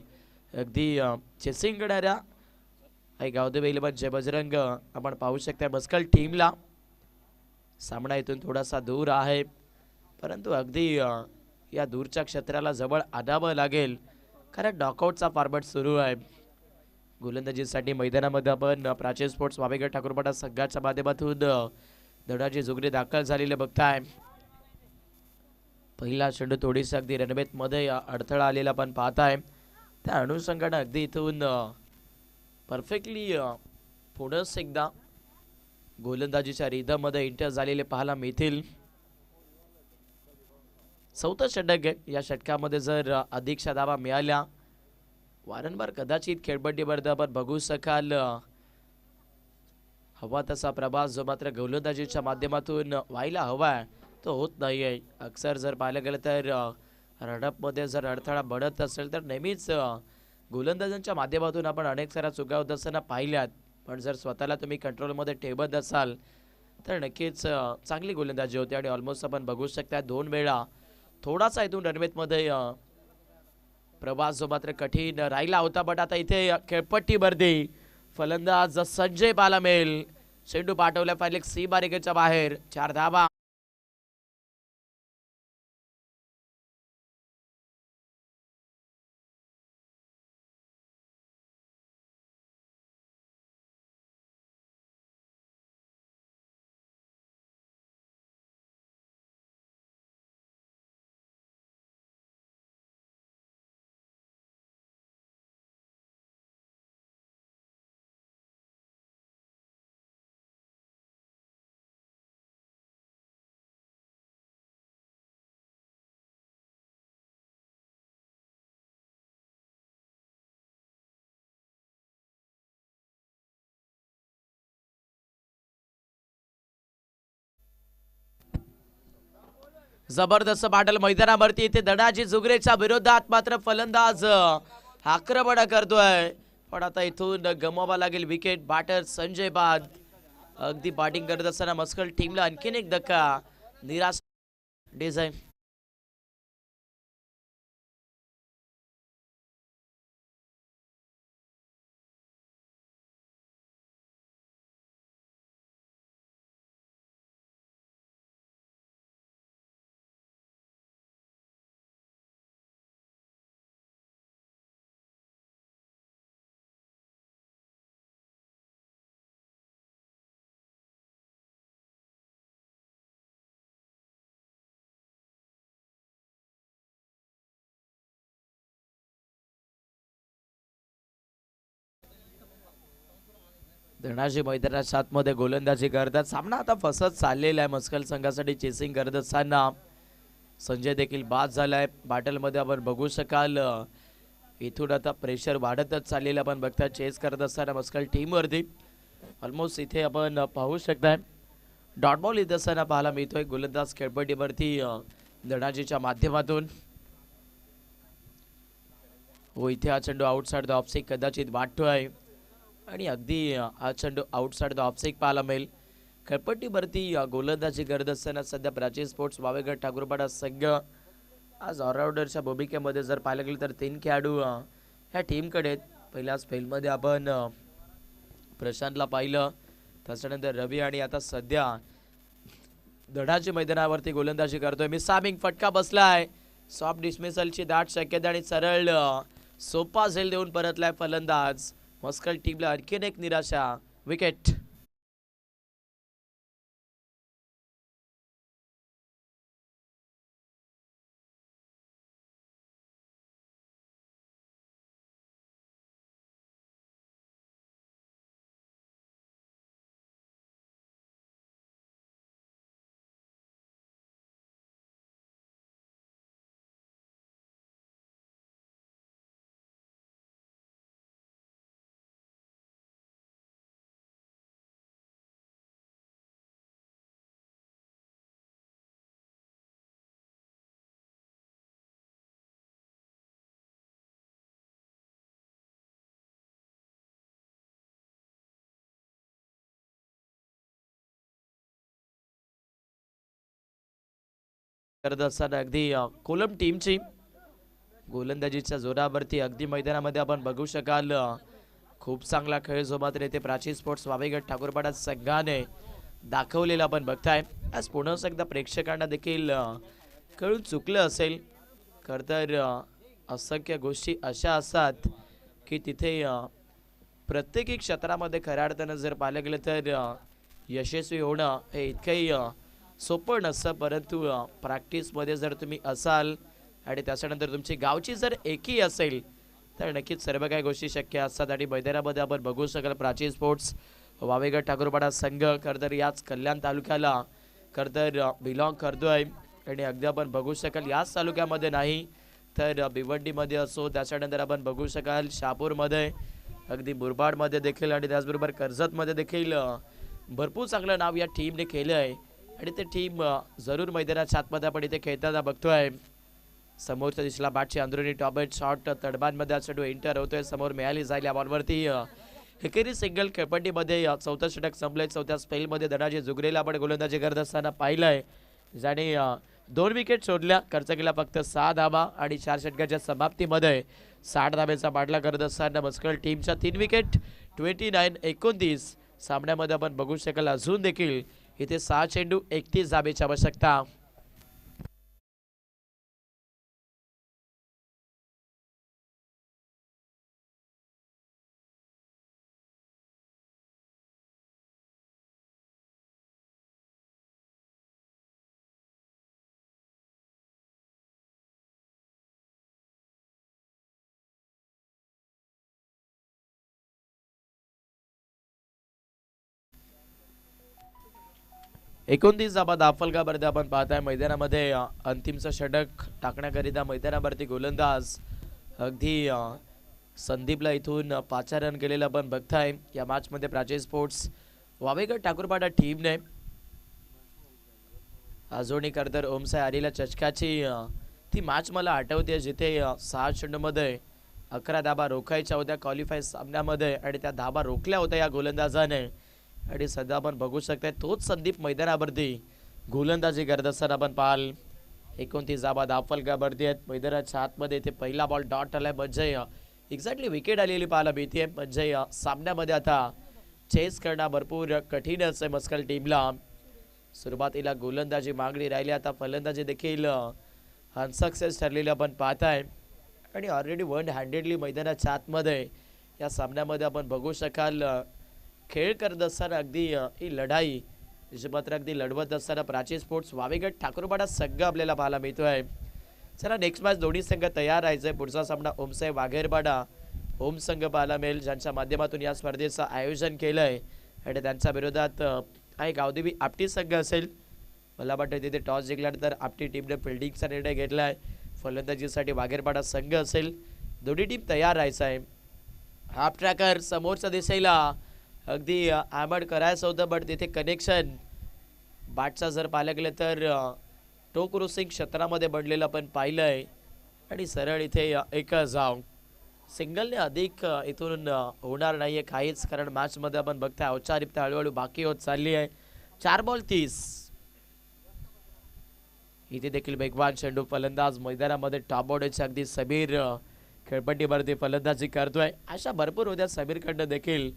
Speaker 1: अगदी चेसिंग करणाऱ्या गावदेव इलेव्हनचे बजरंग आपण पाहू शकता. मस्कल टीमला सामना इथून थोडासा दूर आहे, परंतु अगदी या दूरच्या क्षेत्राला जवळ आणावं लागेल कारण नॉकआउटचा फॉर्मॅट सुरू आहे. गोलंदाजीसाठी मैदानामध्ये आपण प्राचीन स्पोर्ट्स वावेघर ठाकूरपाडा संघाच्या माध्यमातून धडाची जुगरी दाखल झालेले बघताय. पहिला चेंडू थोडीशी अगदी रणवेतमध्ये अडथळा आलेला पण पाहताय. त्या अनुषंगाने अगदी इथून परफेक्टली पुन्हा एकदा गोलंदाजीच्या रिदममध्ये एंटर झालेले पाहायला मिळतील. चौथा षटक आहे. या षटकामध्ये जर अधिकच्या धावा मिळाल्या वारंवार कदाचित खेळपट्टीवर आपण बघू शकाल हवा तसा प्रवास जो मात्र गोलंदाजीच्या माध्यमातून व्हायला हवा तो होत नाही आहे. अक्सर जर पाहिलं गेलं तर रनअपमध्ये जर अडथळा बनत असेल तर नेहमीच गोलंदाजांच्या माध्यमातून आपण अनेक साऱ्या चुका होत असताना पाहिल्यात. पण जर स्वतःला तुम्ही कंट्रोलमध्ये ठेवत असाल तर नक्कीच चांगली गोलंदाजी होते. आणि ऑलमोस्ट आपण बघू शकता 2 वेळा थोडासा इथून रनवेतमध्ये प्रवास जो मात्र कठीण राहिला होता, बट आता इथे खेळपट्टीवरती फलंदाज संजय पाहायला मिळेल. चेंडू पाठवला फायनल सी बारीकेच्या बाहेर. 4 धावा. जबरदस्त बाटल मैदानावरती इथे धडाजी जुगरेच्या विरोधात मात्र फलंदाज आक्रमण करतोय, पण आता इथून गमवावा लागेल विकेट. बॅटर संजय बाद अगदी बॅटिंग करत असताना मस्कल टीमला आणखीन एक धक्का. निराश डिझाईन धनाजी मैदानाच्या आतमध्ये गोलंदाजी करतात. सामना आता फसत चाललेला आहे मस्कल संघासाठी. चेसिंग करत असताना संजय देखील बाद झालाय. बॅटलमध्ये आपण बघू शकाल इथून आता प्रेशर वाढतच चाललेलं आपण बघता. चेस करत असताना मस्कल टीमवरती ऑलमोस्ट इथे आपण पाहू शकताय डॉट बॉल इथं असताना पाहायला मिळतोय. गोलंदाज खेळपट्टीवरती धनाजीच्या माध्यमातून. हो, इथे हा चेंडू आउटसाइड द ऑफस्टिक कदाचित वाटतोय आणि अगदी हा चेंडू आउटसाइड द ऑफस्टिक पाहायला मिळेल. खेळपट्टीवरती गोलंदाजी करत असताना सध्या प्राचीन स्पोर्ट्स वावेगड ठाकूरपाडा संघ आज ऑलराऊंडरच्या भूमिकेमध्ये जर पाहायला गेलं तर 3 खेळाडू ह्या टीमकडे आहेत. पहिल्या स्पेलमध्ये आपण प्रशांतला पाहिलं, त्याच्यानंतर रवी आणि आता सध्या धडाजी मैदानावरती गोलंदाजी करतोय. मिसामिंग फटका बसलाय. सॉफ्ट डिसमिसलची दाट शक्यता आणि सरळ सोपा झेल देऊन परतलाय फलंदाज. मस्कल टीमला आणखीन एक निराशा. विकेट. करत असताना अगदी कोलम टीमची गोलंदाजीच्या जोरावरती अगदी मैदानामध्ये आपण बघू शकाल खूप चांगला खेळ जो मात्र येथे प्राचीन स्पोर्ट्स वावेगड ठाकूरपाडा संघाने दाखवलेला आपण बघताय. आज पुन्हा एकदा प्रेक्षकांना देखील कळून चुकलं असेल. खरं तर असंख्य गोष्टी अशा असतात की तिथे प्रत्येक क्षेत्रामध्ये खऱ्या अर्थानं जर पाहिलं गेलं तर यशस्वी होणं हे इतकंही सोपं नसतं. परंतु प्रॅक्टिसमध्ये जर तुम्ही असाल आणि त्याच्यानंतर तुमची गावची जर एकी असेल तर नक्कीच सर्व काही गोष्टी शक्य असतात. आणि मैदानामध्ये आपण बघू शकाल प्राचीन स्पोर्ट्स वावेगड ठाकूरपाडा संघ खरं तर याच कल्याण तालुक्याला खरं तर बिलॉंग करतोय. आणि अगदी आपण बघू शकाल याच तालुक्यामध्ये नाही तर भिवंडीमध्ये असो, त्याच्यानंतर आपण बघू शकाल शहापूरमध्ये, अगदी मुरबाडमध्ये देखील आणि त्याचबरोबर कर्जतमध्ये देखील भरपूर चांगलं नाव या टीमने केलं आहे. आणि ते टीम जरूर मैदानाच्या आतमध्ये आपण इथे खेळताना बघतोय. समोरच्या दिशेला बॅटची अंदरुनी टॉबेट शॉट तडबांमध्ये चेंडू एंटर होतोय. समोर मिळाली जाईल या बॉलवरती एकेरी सिंगल. खेळपट्टीमध्ये 4थं षटक संपलंय. 4थ्या स्पेलमध्ये धनाजी जुगरेला आपण गोलंदाजी करत असताना पाहिलंय ज्याने 2 विकेट सोडल्या, खर्च केला फक्त 6 धाबा आणि 4 षटकाच्या समाप्तीमध्ये 60 धाब्याचा पाठला करत असताना मस्कल टीमच्या 3 विकेट 29-29 सामन्यामध्ये आपण बघू शकाल. अजून देखील इथे 6 चेंडू 31 धाब्याची आवश्यकता. एकोणतीस धाबा दाफलगावरती आपण पाहताय. मैदानामध्ये अंतिमचं षटक टाकण्याकरिता मैदानावरती गोलंदाज अगदी संदीपला इथून 5 रन केलेलं आपण बघताय. या मॅचमध्ये प्राची स्पोर्ट्स वावेगड ठाकूरपाडा टीमने आजोनी करतर ओमसाई आलेल्या चषकाची ती मॅच मला आठवते, जिथे 6 चेंडूमध्ये 11 धाबा रोखायच्या होत्या क्वालिफाय सामन्यामध्ये आणि त्या धाबा रोखल्या होत्या या गोलंदाजाने. आणि सध्या आपण बघू शकताय तोच संदीप मैदानावरती गोलंदाजी करत असताना आपण पाहाल. 29 धाबा दाफलगावरती आहेत. मैदानाच्या आतमध्ये इथे पहिला बॉल डॉट आलाय, म्हणजे एक्झॅक्टली विकेट आलेली पाहायला मिळते. म्हणजे सामन्यामध्ये आता चेस करणं भरपूर कठीणच आहे मस्कल टीमला. सुरुवातीला गोलंदाजी मागणी राहिली, आता फलंदाजी देखील अनसक्सेस ठरलेली आपण पाहताय. आणि ऑलरेडी 1 हँडेडली मैदानाच्या आतमध्ये या सामन्यामध्ये आपण बघू शकाल खेळ करत असताना अगदी ही लढाई मात्र अगदी लढवत असताना प्राची स्पोर्ट्स वावेगड ठाकूरपाडा संघ आपल्याला पाहायला मिळतोय. चला नेक्स्ट मॅच दोन्ही संघ तयार राहायचंय. पुढचा सामना ओमसाई वाघेरपाडा ओम संघ पाहायला मिळेल, ज्यांच्या माध्यमातून या स्पर्धेचं आयोजन केलंय. आणि त्यांच्या विरोधात आहे गावदेवी आपटी संघ असेल. मला वाटतं तिथे टॉस जिंकल्यानंतर आपटी टीमने फिल्डिंगचा निर्णय घेतलाय. फलंदाजीसाठी वाघेरपाडा संघ असेल. दोन्ही टीम तयार राहायचं आहे. हाफ ट्रॅकर समोरच्या दिशेला अगदी आमड करायचं होतं, बट तिथे कनेक्शन बॅटचा जर पाहायला गेलं तर टो क्रॉसिंग क्षेत्रामध्ये बनलेलं पण पाहिलंय. आणि सरळ इथे एक जाऊन सिंगलने अधिक इथून होणार नाहीये काहीच, कारण मॅचमध्ये आपण बघताय औपचारिकता हळूहळू बाकी होत चालली आहे. 4 बॉल 30. इथे देखील वेगवान चेंडू, फलंदाज मैदानामध्ये टॉप ऑर्डरचे अगदी समीर खेळपट्टीवरती फलंदाजी करतोय. अशा भरपूर होत्या समीरकडनं देखील,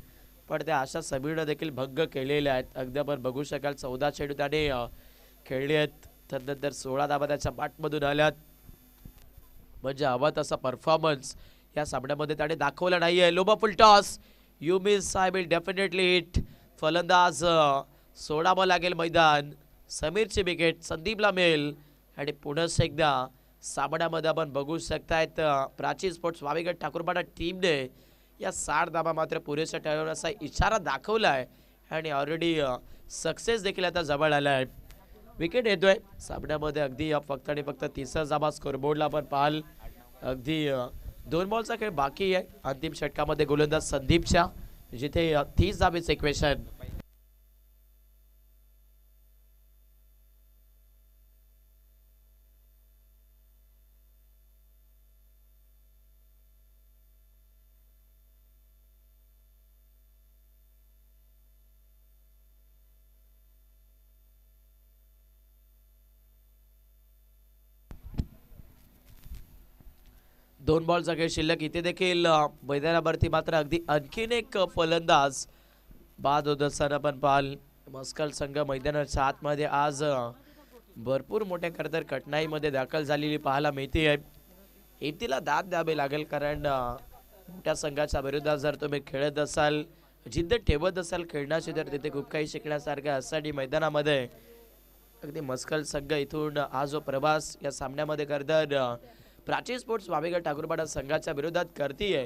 Speaker 1: पण त्या अशा समीरनं देखील भंग केलेल्या आहेत. अगदी आपण बघू शकाल 14 चेंडू त्याने खेळले आहेत, त्यानंतर 16 धाबा त्याच्या बॅटमधून आल्यात. म्हणजे हवा तसा परफॉर्मन्स या सामन्यामध्ये त्याने दाखवला नाहीये. लोबा फुल toss, you miss, I will definitely hit. फलंदाज सोडावं लागेल मैदान. समीरची विकेट संदीपला मिळेल. आणि पुन्हा एकदा सामन्यामध्ये आपण बघू शकतायत प्राची स्पोर्ट्स वावेगड ठाकूरपाडा टीमने या 60 धाबा मात्र पुरेशा ठरवण्याचा इशारा दाखवला आहे. आणि ऑलरेडी सक्सेस देखील आता जवळ आला आहे. विकेट येतोय सामन्यामध्ये अगदी फक्त आणि फक्त 30 धाबा स्कोरबोर्डला आपण पाहाल. अगदी 2 बॉलचा खेळ बाकी आहे अंतिम षटकामध्ये गोलंदाज संदीपच्या, जिथे 30 धाबेचं इक्वेशन. दोन बॉलचा खेळ शिल्लक. इथे देखील मैदानावरती मात्र अगदी आणखीन एक फलंदाज बाद होत असताना आपण पाहाल. मस्कल संघ मैदानाच्या आतमध्ये आज भरपूर मोठ्या खरतर कठीणाईमध्ये दाखल झालेली पाहायला मिळते आहे. इथेला दाद द्यावे लागेल, कारण मोठ्या संघाच्या विरोधात जर तुम्ही खेळत असाल, जिद्द ठेवत असाल खेळण्याची, तर तिथे खूप काही शिकण्यासारखं यासाठी मैदानामध्ये अगदी मस्कल संघ इथून हा जो प्रवास या सामन्यामध्ये करतात प्राची स्पोर्ट्स वावेगड ठाकूरपाडा संघाच्या विरोधात करतीये,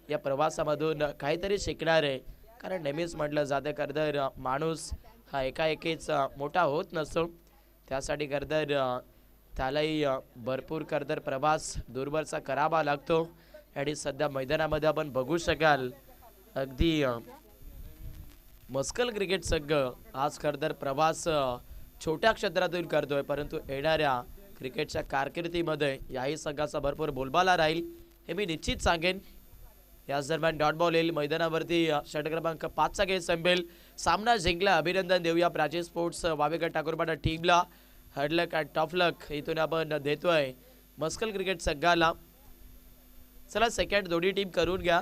Speaker 1: या प्रवासामधून काहीतरी शिकणार आहे. कारण नेहमीच म्हटलं जातं करदर माणूस हा एकाएकीच मोठा होत नसतो, त्यासाठी करदर त्यालाही भरपूर करदर प्रवास दूरवरचा करावा लागतो. आणि सध्या मैदानामध्ये आपण बघू शकाल अगदी मस्कल क्रिकेट संघ आज करदर प्रवास छोट्या क्षेत्रातून करतोय, परंतु येणाऱ्या क्रिकेटच्या कारकिर्दीमध्ये याही संघाचा भरपूर बोलबाला राहील हे मी निश्चित सांगेन. याच दरम्यान डॉट बॉल येईल मैदानावरती. षटक क्रमांक 5चा खेळ संपेल. सामना जिंकला, अभिनंदन देऊया प्राची स्पोर्ट्स वावेगड ठाकूरपाडा टीमला. हार्ड लक अँड टॉप लक इथून आपण देतोय मस्कल क्रिकेट संघाला. चला सेकंड दोन्ही टीम करून घ्या.